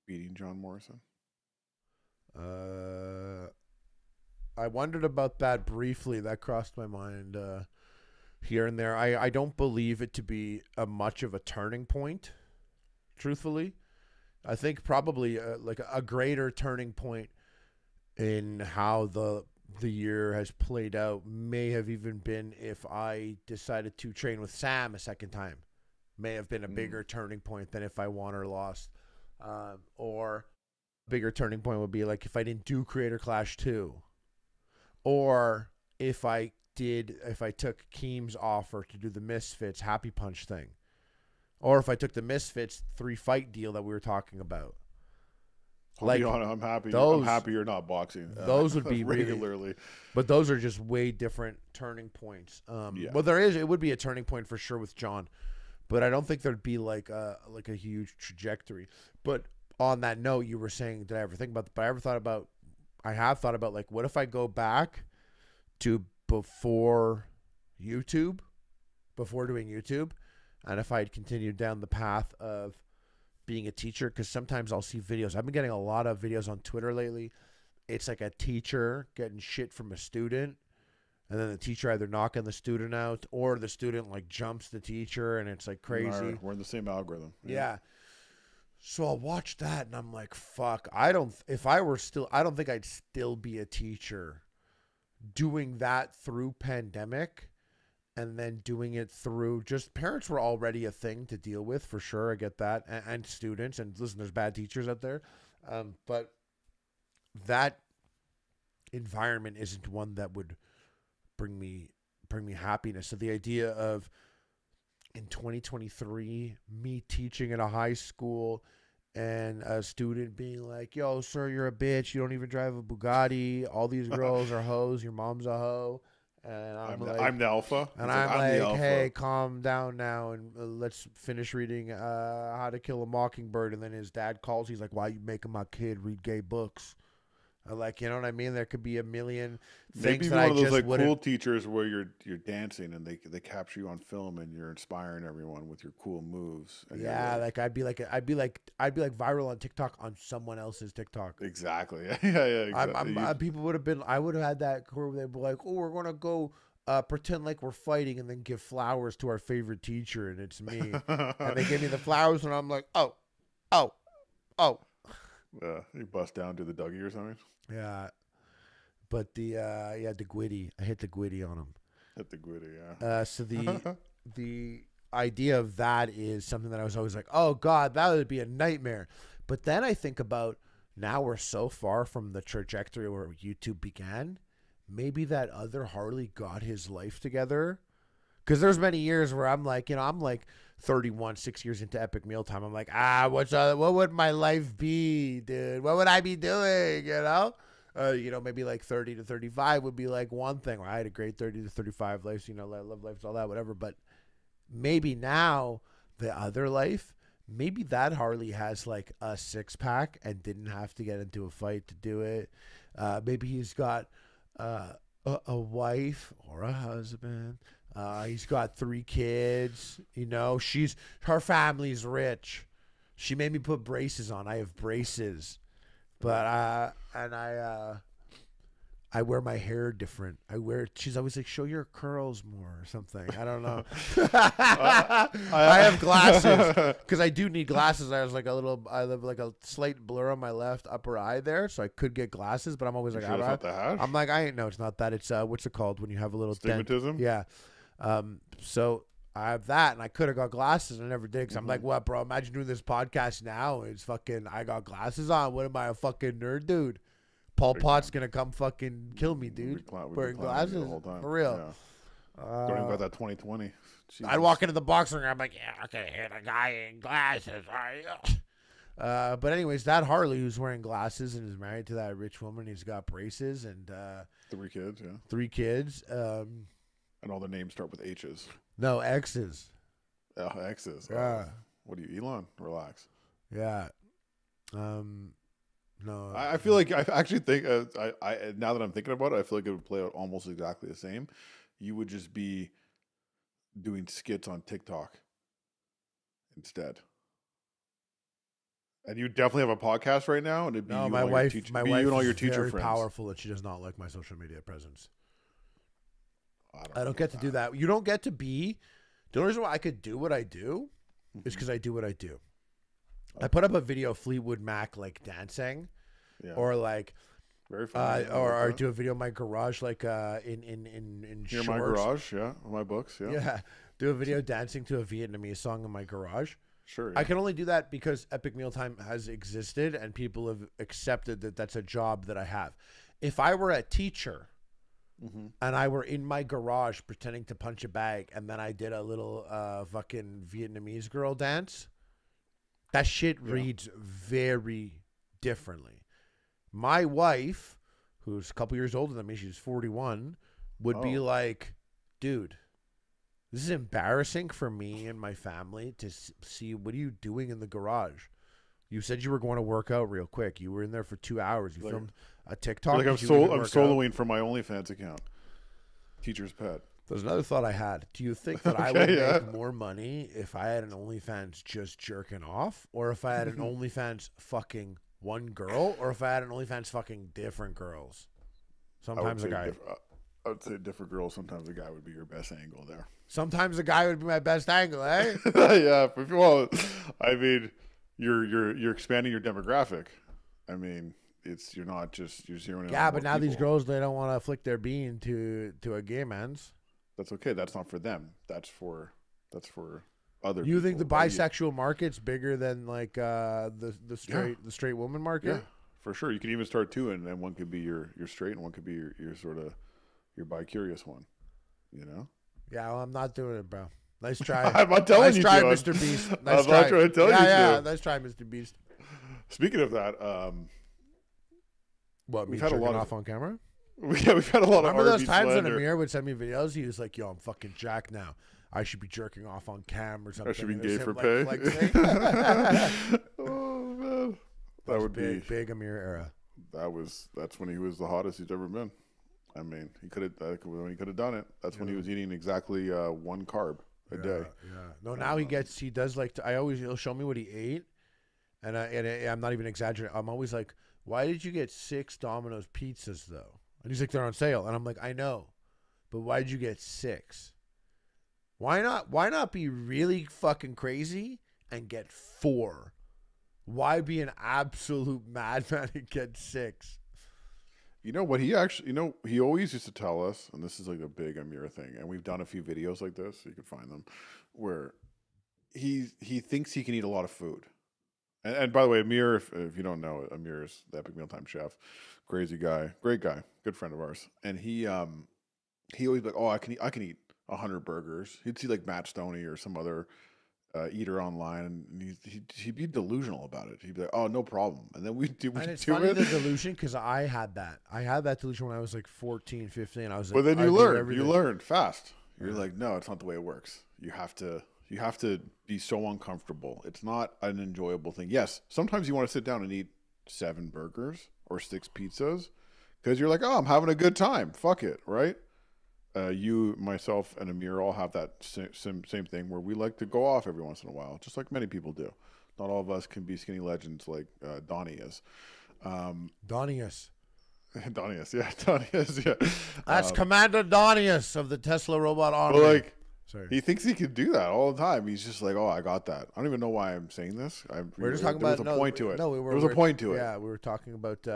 beating John Morrison? I wondered about that briefly. That crossed my mind here and there. I don't believe it to be much of a turning point, truthfully. I think probably like a greater turning point in how the year has played out may have even been if I decided to train with Sam a second time. May have been a bigger turning point than if I won or lost. Or bigger turning point would be like if I didn't do Creator Clash 2. Or if I took Keem's offer to do the Misfits Happy Punch thing. Or if I took the Misfits 3-fight deal that we were talking about. I'm happy you're not boxing. Those would be regularly. Really, but those are just way different turning points. Well, it would be a turning point for sure with John, but I don't think there'd be like a huge trajectory. But on that note, you were saying, did I ever think about that? But I have thought about like, what if I go back to before doing YouTube, and if I had continued down the path of being a teacher, because sometimes I'll see videos. I've been getting a lot of videos on Twitter lately. It's like a teacher getting shit from a student, and then the teacher either knocking the student out or the student like jumps the teacher, and it's like crazy. We're in the same algorithm. Yeah. So I'll watch that, and I'm like, fuck. I don't think I'd still be a teacher doing that through pandemic. And then doing it through just parents were already a thing to deal with for sure. I get that. And students. And listen, there's bad teachers out there. But that environment isn't one that would bring me happiness. So the idea of in 2023, me teaching at a high school and a student being like, yo, sir, you're a bitch. You don't even drive a Bugatti. All these girls are hoes. Your mom's a hoe. And I'm the alpha. And I'm like, hey, calm down now, and let's finish reading How to Kill a Mockingbird. And then his dad calls. He's like, why are you making my kid read gay books? I'm like, you know what I mean? There could be a million things that I just wouldn't. Maybe one of those like cool teachers where you're dancing and they capture you on film and you're inspiring everyone with your cool moves. And yeah, like I'd be like viral on TikTok on someone else's TikTok. Exactly. Yeah. Exactly. People would have been. I would have had that where they'd be like, oh, we're gonna go pretend like we're fighting and then give flowers to our favorite teacher, and it's me. And they give me the flowers, and I'm like, oh. You bust down to the Dougie or something. Yeah, but the Gwitty. I hit the Gwitty on him. Hit the Gwitty, yeah. So the idea of that is something that I was always like, oh God, that would be a nightmare. But then I think about now we're so far from the trajectory where YouTube began. Maybe that other Harley got his life together, Because there's many years where I'm like, I'm like 31, 6 years into Epic Mealtime. I'm like, what would my life be, dude? What would I be doing? Maybe like 30 to 35 would be like one thing. Where I had a great 30 to 35 life, love life, all that, whatever. But maybe now the other life, maybe that Harley has like a 6-pack and didn't have to get into a fight to do it. Maybe he's got a wife or a husband. He's got 3 kids. Her family's rich. She made me put braces on. I have braces, but I wear my hair different. She's always like, show your curls more or something. I don't know. I have glasses because I do need glasses. I have like a slight blur on my left upper eye there, so I could get glasses, but I'm always like, sure it's not the hash? I'm like, no, it's not that. It's what's it called when you have a little Stigmatism? dent? Yeah. So I have that, and I could have got glasses, and I never did. Because I'm like, what, bro? Imagine doing this podcast now. It's fucking, I got glasses on. What am I, a fucking nerd, dude? Paul Potts gonna come fucking kill me, dude. Wearing glasses the whole time. For real. Yeah. Don't even got that 2020. Jesus. I'd walk into the boxing ring. I'm like, yeah, okay, hit a guy in glasses. But anyways, that Harley who's wearing glasses and is married to that rich woman. He's got braces and 3 kids. Yeah. 3 kids. And all their names start with H's. No, X's. Oh, X's. Yeah. What are you, Elon? Relax. Yeah. No. I feel like I actually think I now that I'm thinking about it, I feel like it would play out almost exactly the same. You would just be doing skits on TikTok instead. And you definitely have a podcast right now, and it'd be my wife and all your teacher very friends. Powerful, and she does not like my social media presence. I don't get get to do that. You don't get to be. The only reason why I could do what I do is because I do what I do. Okay. I put up a video of Fleetwood Mac like dancing, or like, very funny. or do a video in my garage like in near shorts. My garage, my books, do a video dancing to a Vietnamese song in my garage. Sure. I can only do that because Epic Mealtime has existed and people have accepted that that's a job that I have. If I were a teacher. And I were in my garage pretending to punch a bag, and then I did a little fucking Vietnamese girl dance. That shit reads very differently. My wife, who's a couple years older than me, she's 41, would be like, dude, this is embarrassing for me and my family to see. What are you doing in the garage? You said you were going to work out real quick. You were in there for 2 hours. You filmed a TikTok. Like I'm soloing from my OnlyFans account. Teacher's pet. There's another thought I had. Do you think that I would make more money if I had an OnlyFans just jerking off, or if I had an OnlyFans fucking one girl, or if I had an OnlyFans fucking different girls? Sometimes a guy. I would say different girls. Sometimes a guy would be your best angle there. Sometimes a guy would be my best angle, eh? Yeah. Well, I mean, you're expanding your demographic. I mean, you're zeroing in. Yeah, but now these girls, they don't want to flick their bean to a gay man's. That's okay. That's not for them. That's for other. You people. think the bisexual market's bigger than like the straight woman market? Yeah, for sure. You can even start 2, and then one could be your straight, and one could be your sort of your bi-curious one. You know? Yeah, well, I'm not doing it, bro. Nice try. I'm not telling you, nice try, John. Mr. Beast. Nice I'm try. not trying to tell you. Yeah, nice try, Mr. Beast. Speaking of that, what, me jerking off on camera? We've had a lot of Remember those times when slander. Amir would send me videos? He was like, yo, I'm fucking jacked now. I should be jerking off on cam or something. I should be gay for pay. Oh, man. That would be big Amir era. That's when he was the hottest he's ever been. I mean, he could have done it. That's when he was eating exactly 1 carb a day. Yeah. No, now he does like he'll show me what he ate, and I'm not even exaggerating. I'm always like, why did you get 6 Domino's pizzas though? And he's like, they're on sale, and I'm like, I know, but why did you get 6? Why not be really fucking crazy and get 4? Why be an absolute madman and get 6? You know what he always used to tell us, and this is like a big Amir thing, and we've done a few videos like this, so you can find them, where he thinks he can eat a lot of food. And by the way, Amir, if you don't know, Amir is the Epic Mealtime chef, crazy guy, great guy, good friend of ours, and he always be like, oh, I can eat 100 burgers. He'd see like Matt Stoney or some other eater online, and he'd be delusional about it. He'd be like, "Oh, no problem," and then we do And it's do funny it. the delusion, because I had that delusion when I was like 14, 15. I was like, But then I you do learn. everything. You learn fast. You're Yeah. like, no, it's not the way it works. You have to be so uncomfortable. It's not an enjoyable thing. Yes, sometimes you want to sit down and eat 7 burgers or 6 pizzas because you're like, oh, I'm having a good time. Fuck it, right? You, myself, and Amir all have that same thing where we like to go off every once in a while, just like many people do. Not all of us can be skinny legends like Donnie is. Donius. Donnie is, yeah. That's Commander Donius of the Tesla Robot Army. But like, Sorry. he thinks he can do that all the time. He's just like, oh, I got that. I don't even know why I'm saying this. We're just talking there about was a point to it. No, there was a point to it. Yeah, we were talking about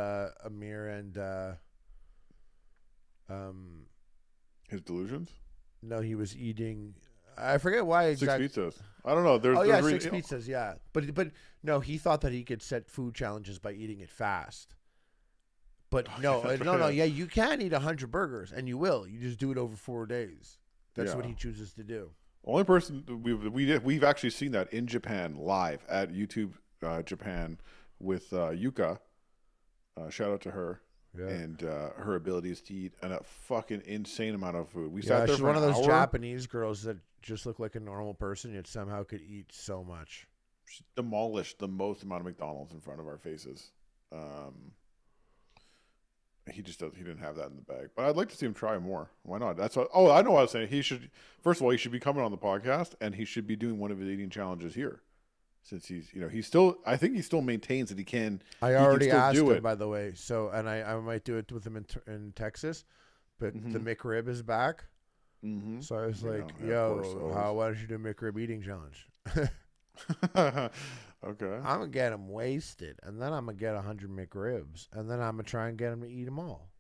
Amir and His delusions. no, he was eating. I forget why exactly. 6 pizzas. I don't know. Oh yeah, 6 pizzas. Yeah, but no, he thought that he could set food challenges by eating it fast. But no, no. Yeah, you can eat 100 burgers, and you will. You just do it over 4 days. That's what he chooses to do. Only person we've actually seen that in Japan live at YouTube Japan with Yuka. Shout out to her. Yeah. And her abilities to eat a fucking insane amount of food. We sat there she's for one of those hour. Japanese girls that just look like a normal person, yet somehow could eat so much. She demolished the most amount of McDonald's in front of our faces. He didn't have that in the bag. But I'd like to see him try more. Why not? That's what. Oh, I know what I was saying. First of all, he should be coming on the podcast, and he should be doing one of his eating challenges here. Since I think he still maintains that he can. I already asked him, by the way. So, and I might do it with him in Texas, but the McRib is back. Mm-hmm. So I was like, "Yo, why don't you do a McRib eating challenge?" Okay. I'm gonna get him wasted, and then I'm gonna get 100 McRibs, and then I'm gonna try and get him to eat them all.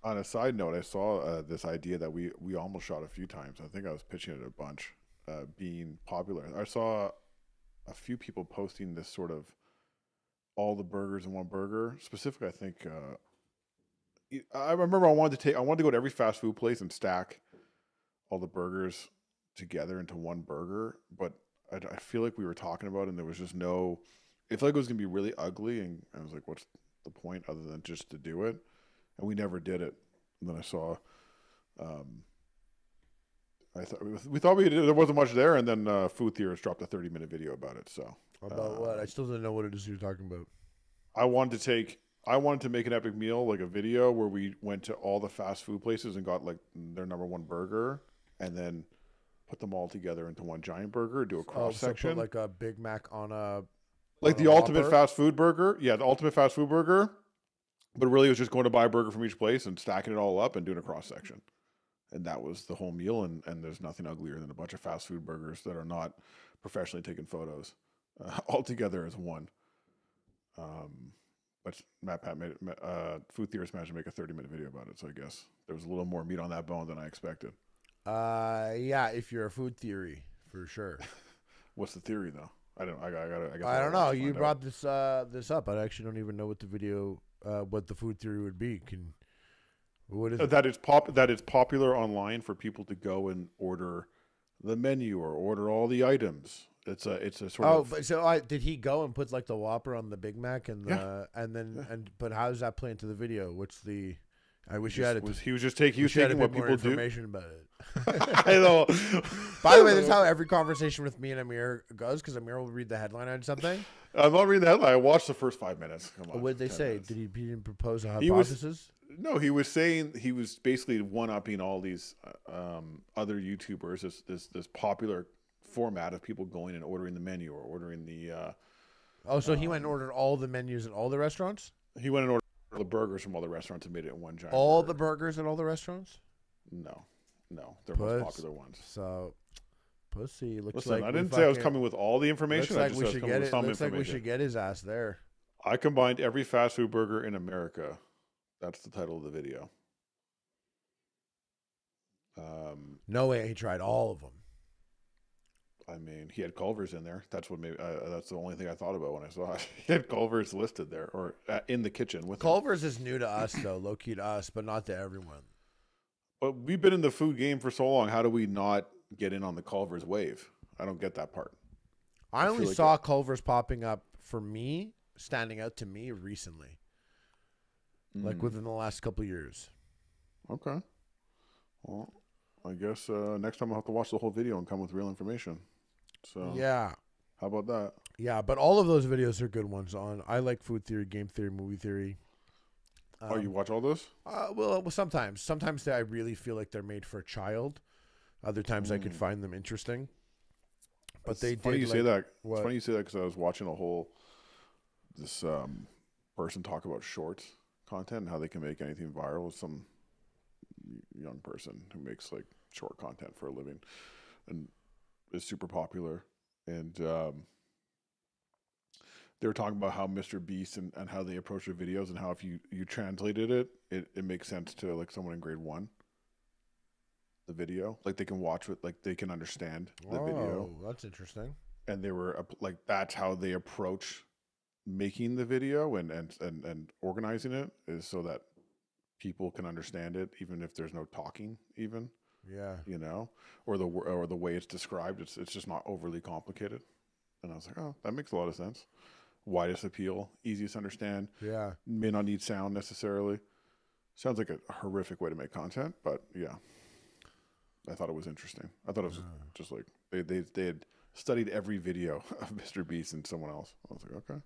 On a side note, I saw this idea that we almost shot a few times. I think I was pitching it a bunch. Being popular. I saw a few people posting this sort of all the burgers in one burger. Specifically, I think I remember I wanted to go to every fast food place and stack all the burgers together into one burger. But I feel like we were talking about it and there was just no. I feel like it was gonna be really ugly, and I was like, "What's the point other than just to do it?" And we never did it. And then I saw. We thought there wasn't much there, and then Food Theorist dropped a 30-minute video about it. So about what? I still didn't know what it is you're talking about. I wanted to make an epic meal, like a video where we went to all the fast food places and got like their #1 burger, and then put them all together into one giant burger. Do a cross section, so put like a Big Mac on a like the ultimate fast food burger. Yeah, the ultimate fast food burger. But really, it was just going to buy a burger from each place and stacking it all up and doing a cross section. And that was the whole meal, and there's nothing uglier than a bunch of fast food burgers that are not professionally taken photos all together as one. But Pat made Food Theorist managed to make a 30-minute video about it, so I guess there was a little more meat on that bone than I expected. Yeah, if you're a food theory, for sure. What's the theory though? I don't know. You brought this up. I actually don't even know what the video, what the food theory would be. What is it? That it's popular online for people to go and order the menu or order all the items. It's a sort of. But so did he go and put like the Whopper on the Big Mac and but how does that play into the video? What's the? I wish you had it. He was taking what people do. Information about it. I know. By the way, this is how every conversation with me and Amir goes, because Amir will read the headline on something. I'm not reading the headline. I watched the first 5 minutes. Come on, what did they say? Minutes. Did he didn't propose a hypothesis? No, he was saying he was basically one-upping all these other YouTubers. This popular format of people going and ordering the menu or ordering the. So he went and ordered all the menus at all the restaurants? He went and ordered the burgers from all the restaurants and made it in one giant. All burger. the burgers at all the restaurants? No, they're most popular ones. So, pussy. Listen, I didn't say I was coming with all the information. Looks like we should get it. Looks like we should get his ass there. I combined every fast food burger in America. That's the title of the video. No way he tried all of them. I mean, he had Culver's in there. That's what maybe. That's the only thing I thought about when I saw it. He had Culver's listed there, or in the kitchen with Culver's is new to us, though, low key to us, but not to everyone. But we've been in the food game for so long. How do we not get in on the Culver's wave? I don't get that part. I only feel like saw Culver's popping up for me, standing out to me recently, like within the last couple of years. Okay. Well, I guess next time I'll have to watch the whole video and come with real information. So Yeah. how about that? Yeah, but all of those videos are good ones on. I like food theory, game theory, movie theory. Oh, you watch all those? Well, sometimes. Sometimes I really feel like they're made for a child. Other times I could find them interesting. But It's they funny did you say that. what? It's funny you say that because I was watching this person talk about shorts content and how they can make anything viral. Some young person who makes like short content for a living and is super popular. And they were talking about how Mr. Beast and how they approach their videos and how if you translated it makes sense to like someone in grade 1. The video, like they can watch it, like they can understand the video. Oh, that's interesting. And they were like, that's how they approach making the video and organizing it, is so that people can understand it, even if there's no talking, even. Yeah. You know, or the way it's described, it's just not overly complicated. And I was like, oh, that makes a lot of sense. Widest appeal, easiest to understand. Yeah. May not need sound necessarily. Sounds like a horrific way to make content, but yeah. I thought it was interesting. I thought it was just like they had studied every video of Mr. Beast and someone else. I was like, okay.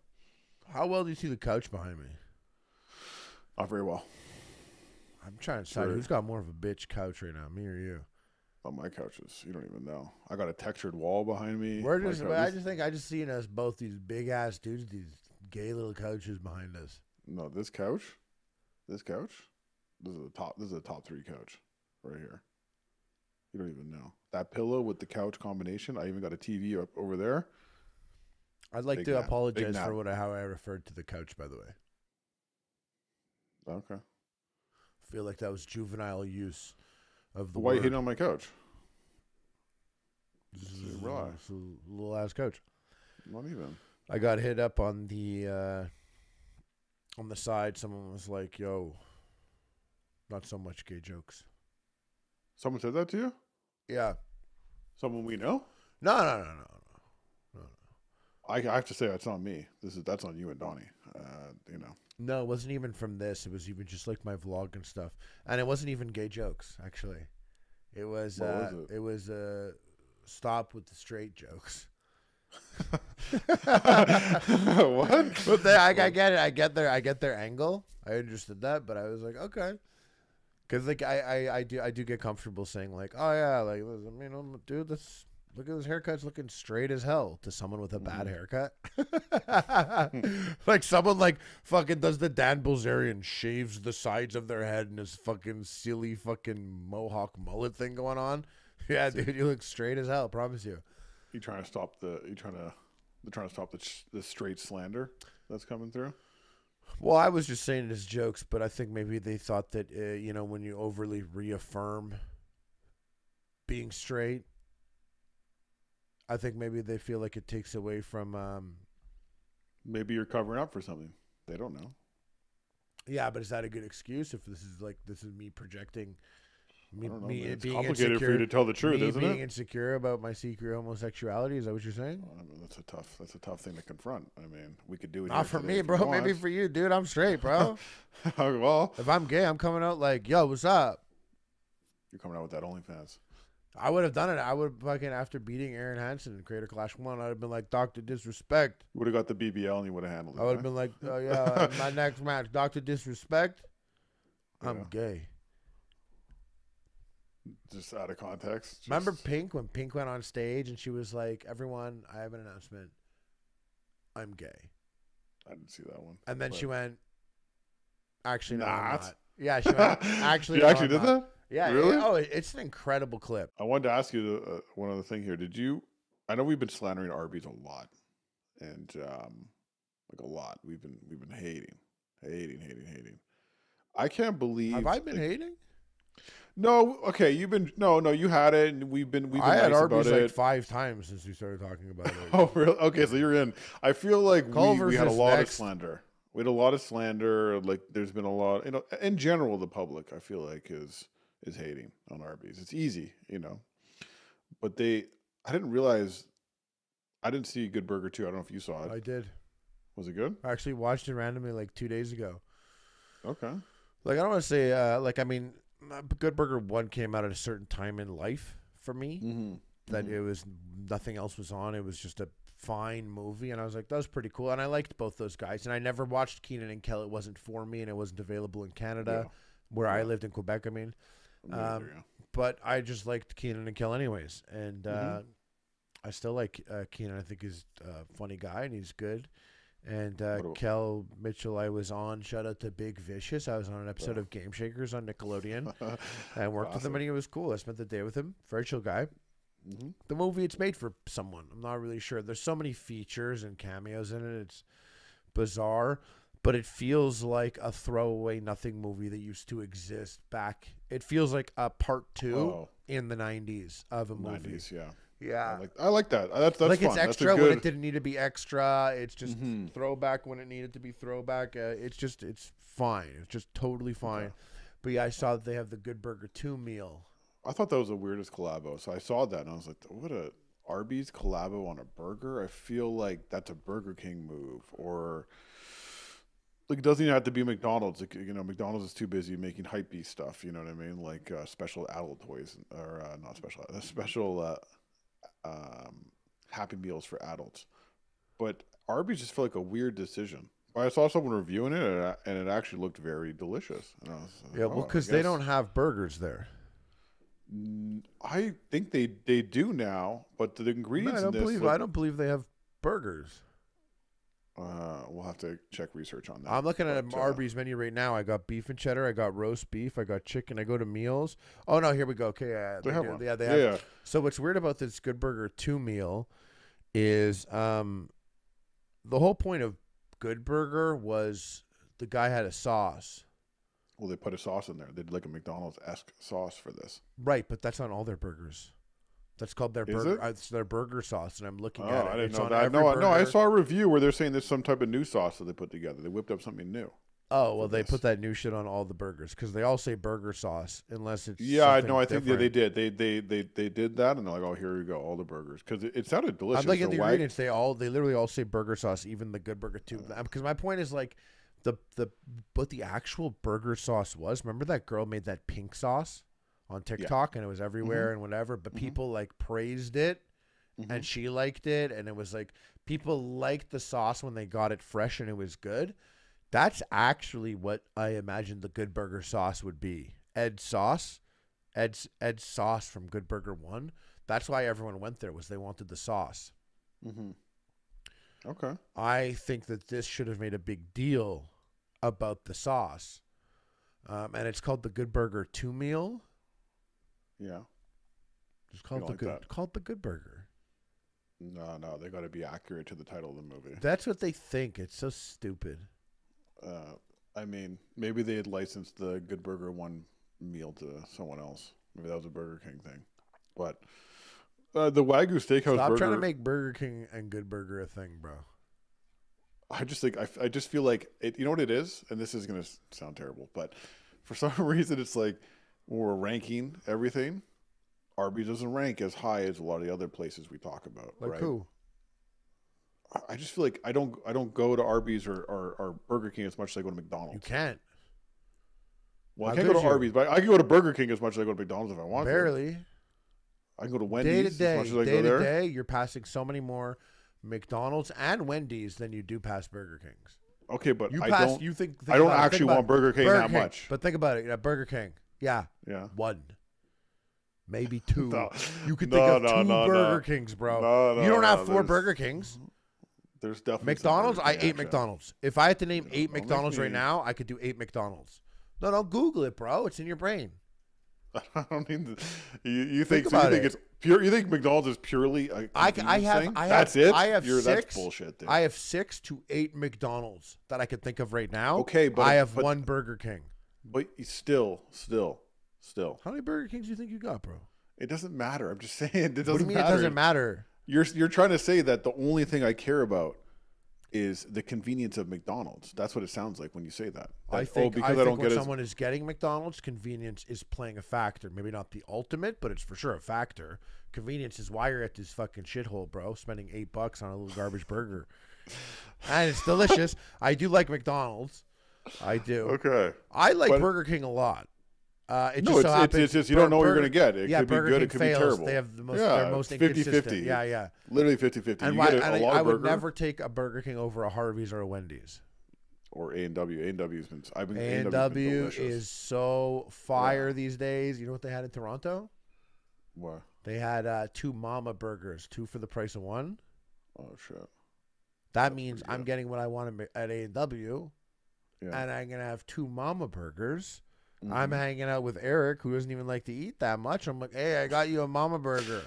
How well do you see the couch behind me? Not very well. I'm trying to decide who's got more of a bitch couch right now, me or you. On my couches, you don't even know. I got a textured wall behind me. I just seen us both these big ass dudes, these gay little couches behind us. No, this couch. This is a top 3 couch right here. You don't even know. That pillow with the couch combination. I even got a TV up over there. I'd like to apologize for how I referred to the couch, by the way. Okay. I feel like that was juvenile use of the Why are you word. hitting on my couch? Relax. It's a little ass couch. Not even. I got hit up on the side. Someone was like, yo, not so much gay jokes. Someone said that to you? Yeah. Someone we know? No. I have to say that's on me. That's on you and Donnie. You know. No, it wasn't even from this. It was even just like my vlog and stuff, and it wasn't even gay jokes. Actually, it was. It was stop with the straight jokes. What? But I get it. I get their angle. I understood that, but I was like, okay. Because like I do get comfortable saying like, oh yeah, like I mean, dude, look at this haircut's looking straight as hell to someone with a bad haircut. Like someone like fucking does the Dan Bilzerian, shaves the sides of their head and this fucking silly fucking mohawk mullet thing going on. Yeah, dude, you look straight as hell. Promise you. They're trying to stop the straight slander that's coming through. Well, I was just saying it as jokes, but I think maybe they thought that, when you overly reaffirm being straight, I think maybe they feel like it takes away from... maybe you're covering up for something. They don't know. Yeah, but is that a good excuse if this is me projecting... I don't know, it's being complicated insecure, for you to tell the truth, isn't being it? insecure about my secret homosexuality, is that what you're saying? I mean, that's a tough thing to confront. I mean, we could do it. Not for me, bro. Maybe for you, dude. I'm straight, bro. Well, if I'm gay, I'm coming out like, yo, what's up? You're coming out with that OnlyFans. I would have done it. I would fucking, after beating Aaron Hansen in Creator Clash 1, I'd have been like, Dr. Disrespect. You would have got the BBL and you would have handled it. I would have been like, oh yeah, my next match, Dr. Disrespect. I'm gay. Just out of context. Remember Pink, when Pink went on stage and she was like, everyone, I have an announcement. I'm gay. I didn't see that one. And then she went, actually, no, Not. I'm not. Yeah, she went, actually, you no, actually I'm did not. that? Yeah. Really? It's an incredible clip. I wanted to ask you one other thing here. I know we've been slandering Arby's a lot. And like a lot. We've been hating. I can't believe. Have I been hating? No, okay, you had it, and we've been I had nice Arby's about like it. 5 times since we started talking about it. Oh, really? Okay, so you're in. I feel like we had a lot next. of slander. We had a lot of slander. Like, there's been a lot, in general, the public, I feel like, is is hating on Arby's. It's easy, you know. But I didn't realize, I didn't see Good Burger 2. I don't know if you saw it. I did. Was it good? I actually watched it randomly like 2 days ago. Okay. Like, I don't want to say, like, I mean, Good Burger 1 came out at a certain time in life for me. Mm-hmm. That it was, nothing else was on. It was just a fine movie. And I was like, that was pretty cool. And I liked both those guys. And I never watched Keenan and Kel. It wasn't for me, and it wasn't available in Canada, where I lived in Quebec, I mean. But I just liked Keenan and Kel anyways. And I still like Keenan. I think he's a funny guy, and he's good. And Kel Mitchell, I was on. Shout out to Big Vicious. I was on an episode of Game Shakers on Nickelodeon. I worked with him, and he was cool. I spent the day with him. Very chill guy. The movie, it's made for someone. I'm not really sure. There's so many features and cameos in it. It's bizarre, but it feels like a throwaway nothing movie that used to exist back. It feels like a part 2 in the 90s of a movie. 90s, yeah. Yeah. I like that. That's like fun. It's extra good... when it didn't need to be extra. It's just throwback when it needed to be throwback. It's fine. It's just totally fine. Okay. But yeah, I saw that they have the Good Burger 2 meal. I thought that was the weirdest collabo. So I saw that and I was like, what a Arby's collabo on a burger? I feel like that's a Burger King move. Or like, it doesn't even have to be McDonald's. Like, you know, McDonald's is too busy making hypebeast stuff. You know what I mean? Like special adult toys, or not special, special Happy Meals for adults. But Arby's just felt like a weird decision. I saw someone reviewing it, and it actually looked very delicious. And I was like, yeah, well, because they don't have burgers there. I think they do now, but the ingredients. I don't believe they have burgers. We'll have to check research on that. I'm looking at Arby's menu right now. I got beef and cheddar. I got roast beef. I got chicken. I go to meals. Oh no, here we go. Okay, they have one. Yeah, they have. Yeah. So what's weird about this Good Burger 2 meal is the whole point of Good Burger was the guy had a sauce. Well, they put a sauce in there. They did like a McDonald's-esque sauce for this. Right, but that's on all their burgers. That's called their burger. It's their burger sauce, and I'm looking at it. I didn't know that. No, I saw a review where they're saying there's some type of new sauce that they put together. They whipped up something new. Oh, well, they put that new shit on all the burgers because they all say burger sauce unless it's I think they did. They did that, and they're like, oh, here we go, all the burgers, because it sounded delicious. I'm looking at the ingredients. They literally all say burger sauce, even the Good Burger 2. Because my point is like what the actual burger sauce was. Remember that girl made that pink sauce on TikTok, and it was everywhere and whatever, but people like praised it, and she liked it, and it was like people liked the sauce when they got it fresh and it was good. That's actually what I imagined the Good Burger sauce would be. Ed's sauce from Good Burger 1. That's why everyone went there, was they wanted the sauce. Okay. I think that this should have made a big deal about the sauce. And it's called the Good Burger 2 meal. Yeah. Just call it the Good Burger. No, they got to be accurate to the title of the movie. That's what they think. It's so stupid. I mean, maybe they had licensed the Good Burger 1 meal to someone else. Maybe that was a Burger King thing. But the Wagyu Steakhouse Stop burger... trying to make Burger King and Good Burger a thing, bro. I just think... I just feel like... you know what it is? And this is going to sound terrible, but for some reason, it's like when we're ranking everything, Arby doesn't rank as high as a lot of the other places we talk about. Like right? who? I just feel like I don't go to Arby's or Burger King as much as I go to McDonald's. You can't. Well, I can't go to Arby's, but I can go to Burger King as much as I go to McDonald's if I want. Barely. I can go to Wendy's as much as I go there. Day to day, you're passing so many more McDonald's and Wendy's than you do pass Burger Kings. Okay, but I don't actually want Burger King that much. But think about it. Burger King. Yeah. One. Maybe two. You could think of two Burger Kings, bro. You don't have four Burger Kings. There's definitely McDonald's. I ate McDonald's. If I had to name 8 McDonald's right now, I could do 8 McDonald's. No, don't Google it, bro. It's in your brain. I don't mean you think it's pure. You think McDonald's is purely a thing? That's it. That's bullshit. Dude. I have 6 to 8 McDonald's that I could think of right now. Okay, but I have one Burger King. But still. How many Burger Kings do you think you got, bro? It doesn't matter. I'm just saying it doesn't matter. What do you mean it doesn't matter? You're trying to say that the only thing I care about is the convenience of McDonald's. That's what it sounds like when you say that. I think when someone is getting McDonald's, convenience is playing a factor. Maybe not the ultimate, but it's for sure a factor. Convenience is why you're at this fucking shithole, bro, spending $8 on a little garbage burger. And it's delicious. I do like McDonald's. I do. Okay. I like Burger King a lot. It's just you don't know what you're going to get. It could be good. King it could fails. be terrible. They have the most, they're most 50-50. Yeah. Literally 50-50. And I would never take a Burger King over a Harvey's or a Wendy's. Or A&W. A&W's been A&W is so fire these days. You know what they had in Toronto? What? They had 2 Mama burgers, 2 for the price of 1. Oh shit. That means I'm getting what I want at A&W, and I'm gonna have 2 Mama burgers. Mm-hmm. I'm hanging out with Eric, who doesn't even like to eat that much. I'm like, hey, I got you a Mama burger.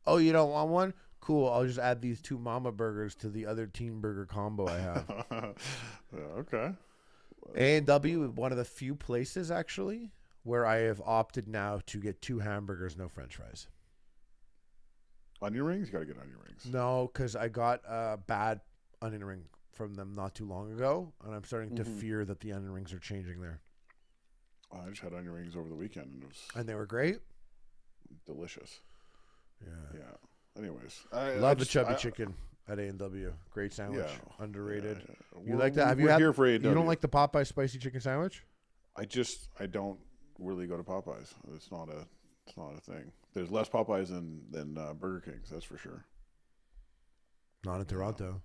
Oh, you don't want one? Cool. I'll just add these 2 Mama burgers to the other teen burger combo I have. Okay. A&W is one of the few places actually where I have opted now to get 2 hamburgers, no French fries. Onion rings? You got to get onion rings. No, because I got a bad onion ring from them not too long ago, and I'm starting to fear that the onion rings are changing there. I just had onion rings over the weekend, and they were great, delicious. Yeah. Anyways, love the chubby chicken at A&W. Great sandwich, underrated. Yeah. You like that? Have you had? Here for A&W. You don't like the Popeye spicy chicken sandwich? I don't really go to Popeyes. It's not a thing. There's less Popeyes than Burger King's, that's for sure. Not in Toronto.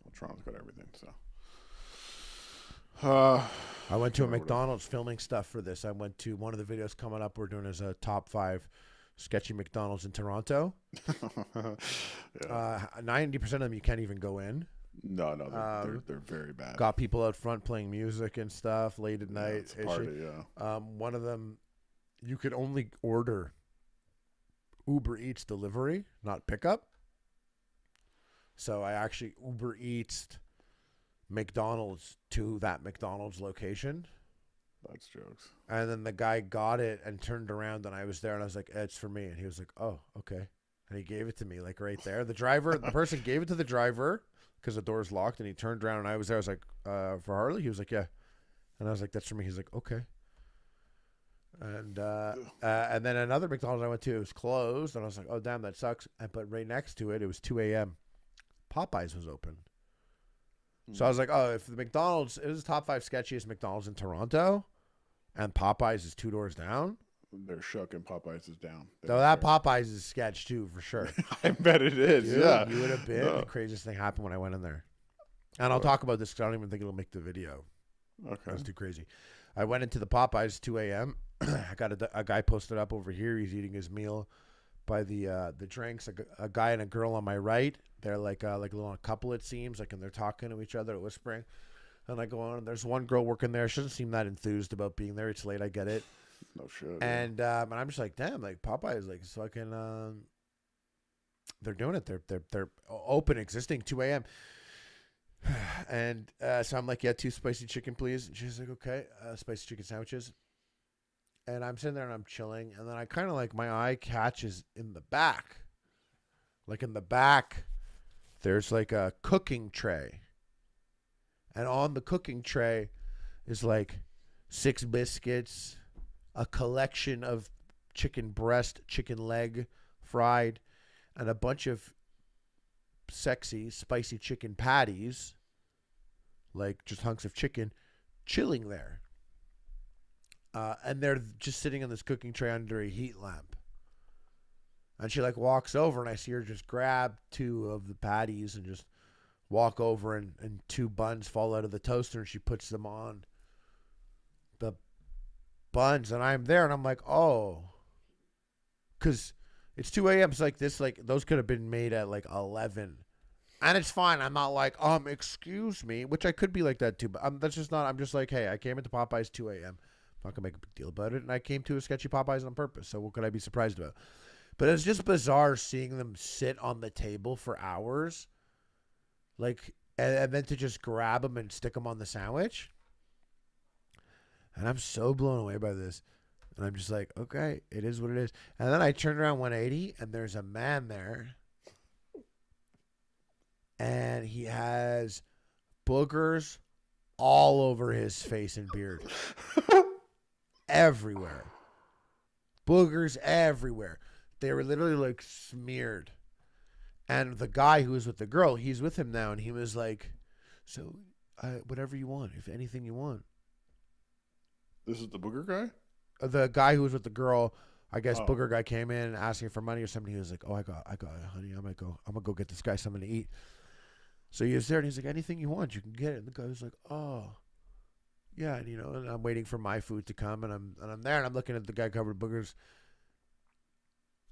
Well, Toronto's got everything, so. I went to a McDonald's filming stuff for this. I went to one of the videos coming up. We're doing as a top 5 sketchy McDonald's in Toronto. 90% of them you can't even go in. No, they're very bad. Got people out front playing music and stuff late at night. It's a party, one of them, you could only order Uber Eats delivery, not pickup. So I actually Uber Eats McDonald's to that McDonald's location. That's jokes. And then the guy got it and turned around, and I was there, and I was like, it's for me. And he was like, oh, okay. And he gave it to me, like, right there. The person gave it to the driver because the door's locked, and he turned around, and I was there. I was like, for Harley? He was like, yeah. And I was like, that's for me. He's like, okay. And then another McDonald's I went to, it was closed, and I was like, oh, damn, that sucks. But right next to it, it was 2 a.m. Popeyes was open. So I was like, oh, if the McDonald's, it was the top 5 sketchiest McDonald's in Toronto, and Popeyes is 2 doors down. They're shook and Popeyes is down. So that Popeyes is sketch too, for sure. I bet it is. Dude, yeah, you would have been the craziest thing happened when I went in there. And I'll talk about this because I don't even think it'll make the video. Okay, that's too crazy. I went into the Popeyes 2 a.m. I got a guy posted up over here. He's eating his meal by the drinks. A guy and a girl on my right. They're like a little couple, it seems, like, and they're talking to each other, whispering. And I go on, and there's one girl working there. She doesn't seem that enthused about being there. It's late, I get it. No shit. And I'm just like, damn, like Popeyes, like fucking. They're doing it. They're open, existing 2 a.m. And so I'm like, yeah, 2 spicy chicken, please. And she's like, okay, spicy chicken sandwiches. And I'm sitting there and I'm chilling, and then I kind of like my eye catches in the back, there's like a cooking tray, and on the cooking tray is like 6 biscuits, a collection of chicken breast, chicken leg, fried, and a bunch of sexy, spicy chicken patties, like just hunks of chicken, chilling there. And they're just sitting on this cooking tray under a heat lamp. And she like walks over, and I see her just grab 2 of the patties and just walk over, and 2 buns fall out of the toaster, and she puts them on the buns. And I'm there, and I'm like, oh, because it's 2 a.m. It's like this, like those could have been made at like 11. And it's fine. I'm not like, excuse me, which I could be like that too. But that's just not, I'm just like, hey, I came into Popeyes 2 a.m. I'm not going to make a big deal about it. And I came to a sketchy Popeyes on purpose. So what could I be surprised about? But it's just bizarre seeing them sit on the table for hours. Like, and then to just grab them and stick them on the sandwich. And I'm so blown away by this. And I'm just like, okay, it is what it is. And then I turned around 180, and there's a man there. and he has boogers all over his face and beard. Everywhere. Boogers everywhere. They were literally like smeared. And the guy who was with the girl, he's with him now, and he was like, so whatever you want, if anything you want. This is the booger guy? The guy who was with the girl, I guess booger guy came in asking for money or something. He was like, oh, I got it, honey. I'm gonna go get this guy something to eat. So he was there, and he's like, anything you want, you can get it. And the guy was like, oh, yeah, and and I'm waiting for my food to come, and I'm there, and I'm looking at the guy covered in boogers,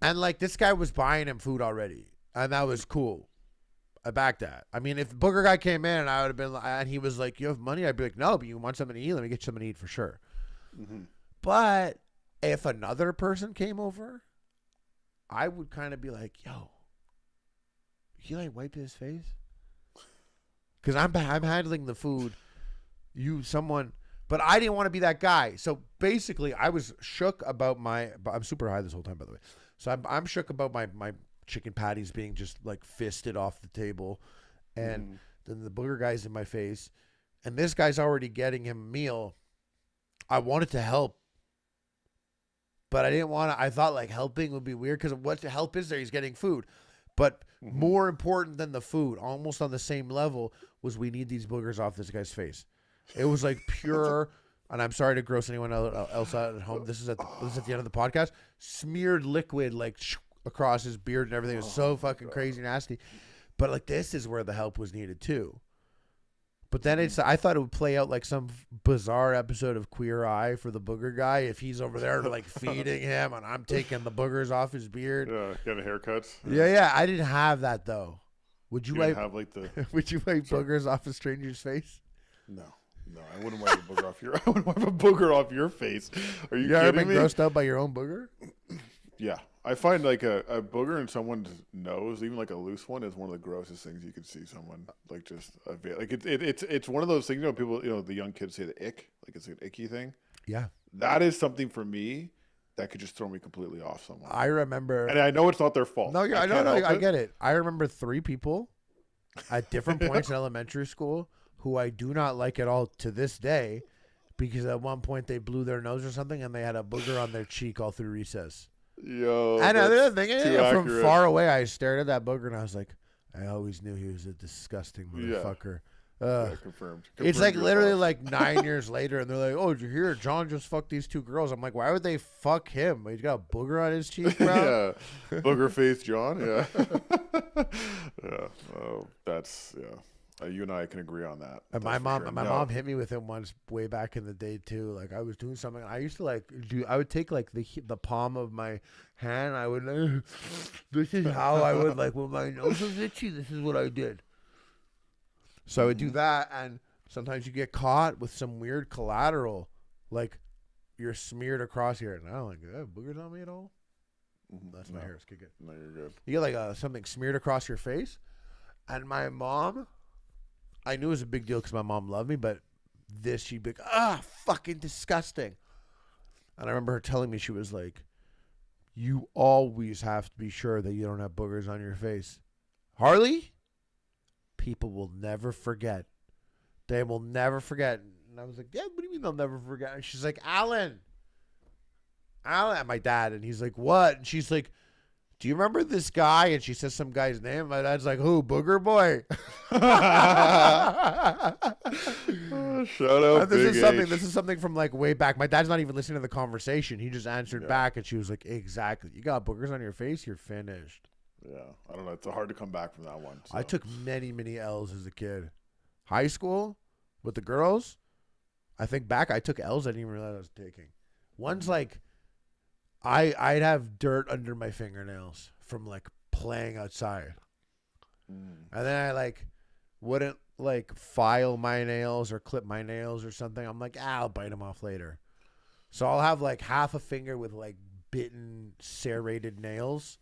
and like this guy was buying him food already, and that was cool. I backed that. I mean, if the booger guy came in and I would have been, and he was like, you have money, I'd be like, no, but you want something to eat? Let me get you something to eat for sure. Mm-hmm. But if another person came over, I would kind of be like, yo, he like wipe his face? Because I'm handling the food. But I didn't want to be that guy. So basically, I was shook about I'm super high this whole time, by the way. So I'm shook about my chicken patties being just like fisted off the table. And then the booger guy's in my face. And this guy's already getting him a meal. I wanted to help. But I didn't want to. I thought like helping would be weird because what the help is there? He's getting food. But more important than the food, almost on the same level, was we need these boogers off this guy's face. It was like pure, and I'm sorry to gross anyone else out at home. This is at the end of the podcast. Smeared liquid like across his beard and everything. It was so fucking crazy nasty. But like this is where the help was needed too. But then I thought it would play out like some bizarre episode of Queer Eye for the booger guy if he's over there like feeding him and I'm taking the boogers off his beard. Yeah, getting haircuts. Yeah. I didn't have that though. Would you have like the? Would you wipe boogers off a stranger's face? No, I wouldn't wipe a booger off your. I wouldn't wipe a booger off your face. Are you kidding me? You ever been grossed out by your own booger? Yeah. I find like a booger in someone's nose, even like a loose one, is one of the grossest things you could see someone like just like it's one of those things. People, the young kids say the ick, like it's an icky thing. Yeah, that is something for me that could just throw me completely off someone. I remember, and I know it's not their fault. No, I know, I get it. I remember 3 people at different points in elementary school who I do not like at all to this day, because at one point they blew their nose or something and they had a booger on their cheek all through recess. Yo, and another thing, from far away, I stared at that booger and I was like, I always knew he was a disgusting motherfucker. Yeah, confirmed. It's like literally like 9 years later, and they're like, "Oh, did you hear? John just fucked these 2 girls." I'm like, why would they fuck him? He's got a booger on his cheek, bro. Yeah, booger face John. Yeah, yeah. Oh, that's you and I can agree on that. And my mom hit me with it once way back in the day too. Like I was doing something. I used to I would take like the palm of my hand. I would this is how I would like when my nose was itchy. This is what I did. So I would do that, and sometimes you get caught with some weird collateral, like you're smeared across here. And I don't like, do I have boogers on me at all? That's my hair is kicking. No, you're good. You get like something smeared across your face, and my mom. I knew it was a big deal because my mom loved me, but she'd be like, fucking disgusting. And I remember her telling me, she was like, you always have to be sure that you don't have boogers on your face. Harley, people will never forget. They will never forget. And I was like, yeah, what do you mean they'll never forget? And she's like, Alan, my dad. And he's like, what? And she's like, do you remember this guy? And she says some guy's name. My dad's like, who? Booger Boy. Shut up. This is something from like way back. My dad's not even listening to the conversation. He just answered back, and she was like, exactly. You got boogers on your face, you're finished. Yeah. I don't know. It's hard to come back from that one. So. I took many, many L's as a kid. High school with the girls, I think back, I took L's I didn't even realize I was taking. One's like, I'd have dirt under my fingernails from like playing outside. And then I like wouldn't like file my nails or clip my nails or something. I'm like, I'll bite them off later. So I'll have like half a finger with like bitten serrated nails,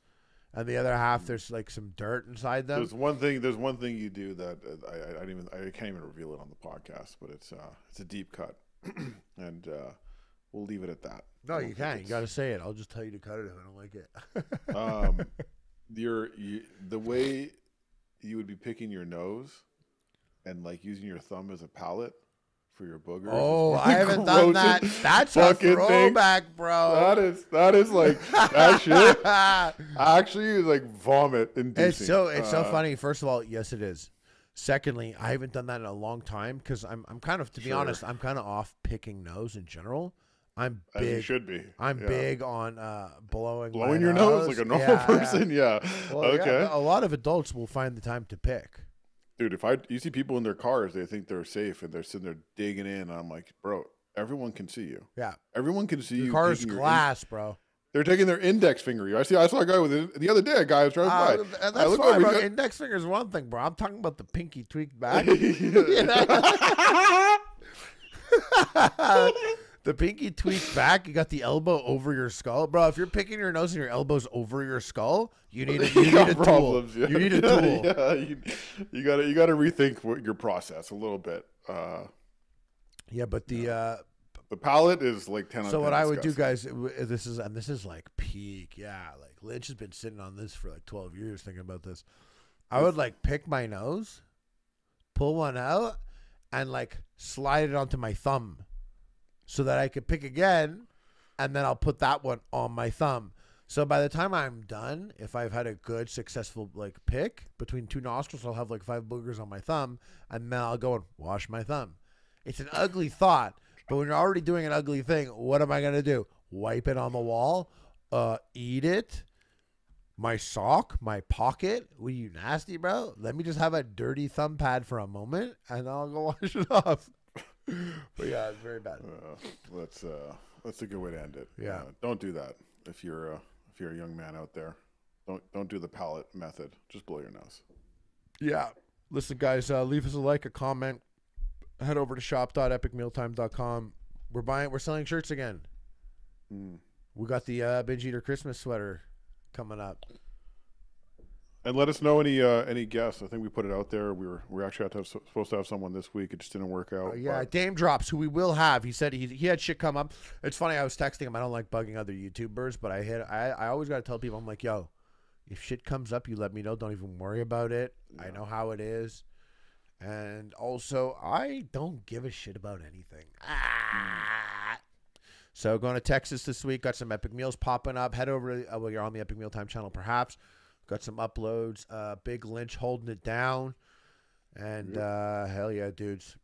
and the other half there's like some dirt inside them. There's one thing you do that I can't even reveal it on the podcast, but it's a deep cut, and we'll leave it at that. No, you can't. You got to say it. I'll just tell you to cut it if I don't like it. The way you would be picking your nose and like using your thumb as a palette for your boogers. Oh, I haven't done that. That's a throwback, bro. That is like that shit. Actually, is like vomit inducing. It's so funny. First of all, yes, it is. Secondly, I haven't done that in a long time because I'm kind of, to be honest, I'm kind of off picking nose in general. I'm big. As you should be. I'm big on blowing your nose like a normal person. Yeah. Well, okay. A lot of adults will find the time to pick. Dude, you see people in their cars, they think they're safe and they're sitting there digging in. And I'm like, bro, everyone can see you. Yeah. Everyone can see you. Your car's glass, bro. They're taking their index finger. I saw a guy with it the other day. A guy was driving by. And that's fine, bro. Index finger is one thing, bro. I'm talking about the pinky tweaked back. You know? The pinky tweaked back. You got the elbow over your skull, bro. If you're picking your nose and your elbow's over your skull, you need a tool. Yeah. You need a tool. Yeah, you gotta rethink your process a little bit. Yeah, but the palate is like 10 on 10. So what I would do, guys, this is like peak. Yeah, like Lynch has been sitting on this for like 12 years thinking about this. I would like pick my nose, pull one out, and like slide it onto my thumb so that I could pick again, and then I'll put that one on my thumb. So by the time I'm done, if I've had a good, successful like pick between two nostrils, I'll have like 5 boogers on my thumb, and then I'll go and wash my thumb. It's an ugly thought. But when you're already doing an ugly thing, what am I going to do? Wipe it on the wall? Eat it? My sock? My pocket? Were you nasty, bro? Let me just have a dirty thumb pad for a moment, and I'll go wash it off. But yeah, it's very bad. That's a good way to end it. Yeah. Don't do that if you're a young man out there. Don't do the palate method. Just blow your nose. Yeah. Listen, guys, leave us a like, a comment. Head over to shop.epicmealtime.com. We're selling shirts again. We got the Binge Eater Christmas sweater coming up. And let us know any guests. I think we put it out there. We're actually supposed to have someone this week. It just didn't work out. Yeah, Dame Drops, who we will have. He said he had shit come up. It's funny. I was texting him. I don't like bugging other YouTubers, but I always got to tell people, I'm like, yo, if shit comes up, you let me know. Don't even worry about it. Yeah. I know how it is. And also, I don't give a shit about anything. So going to Texas this week. Got some epic meals popping up. Head over to, you're on the Epic Mealtime channel, perhaps. Got some uploads. Big Lynch holding it down. And hell yeah, dudes.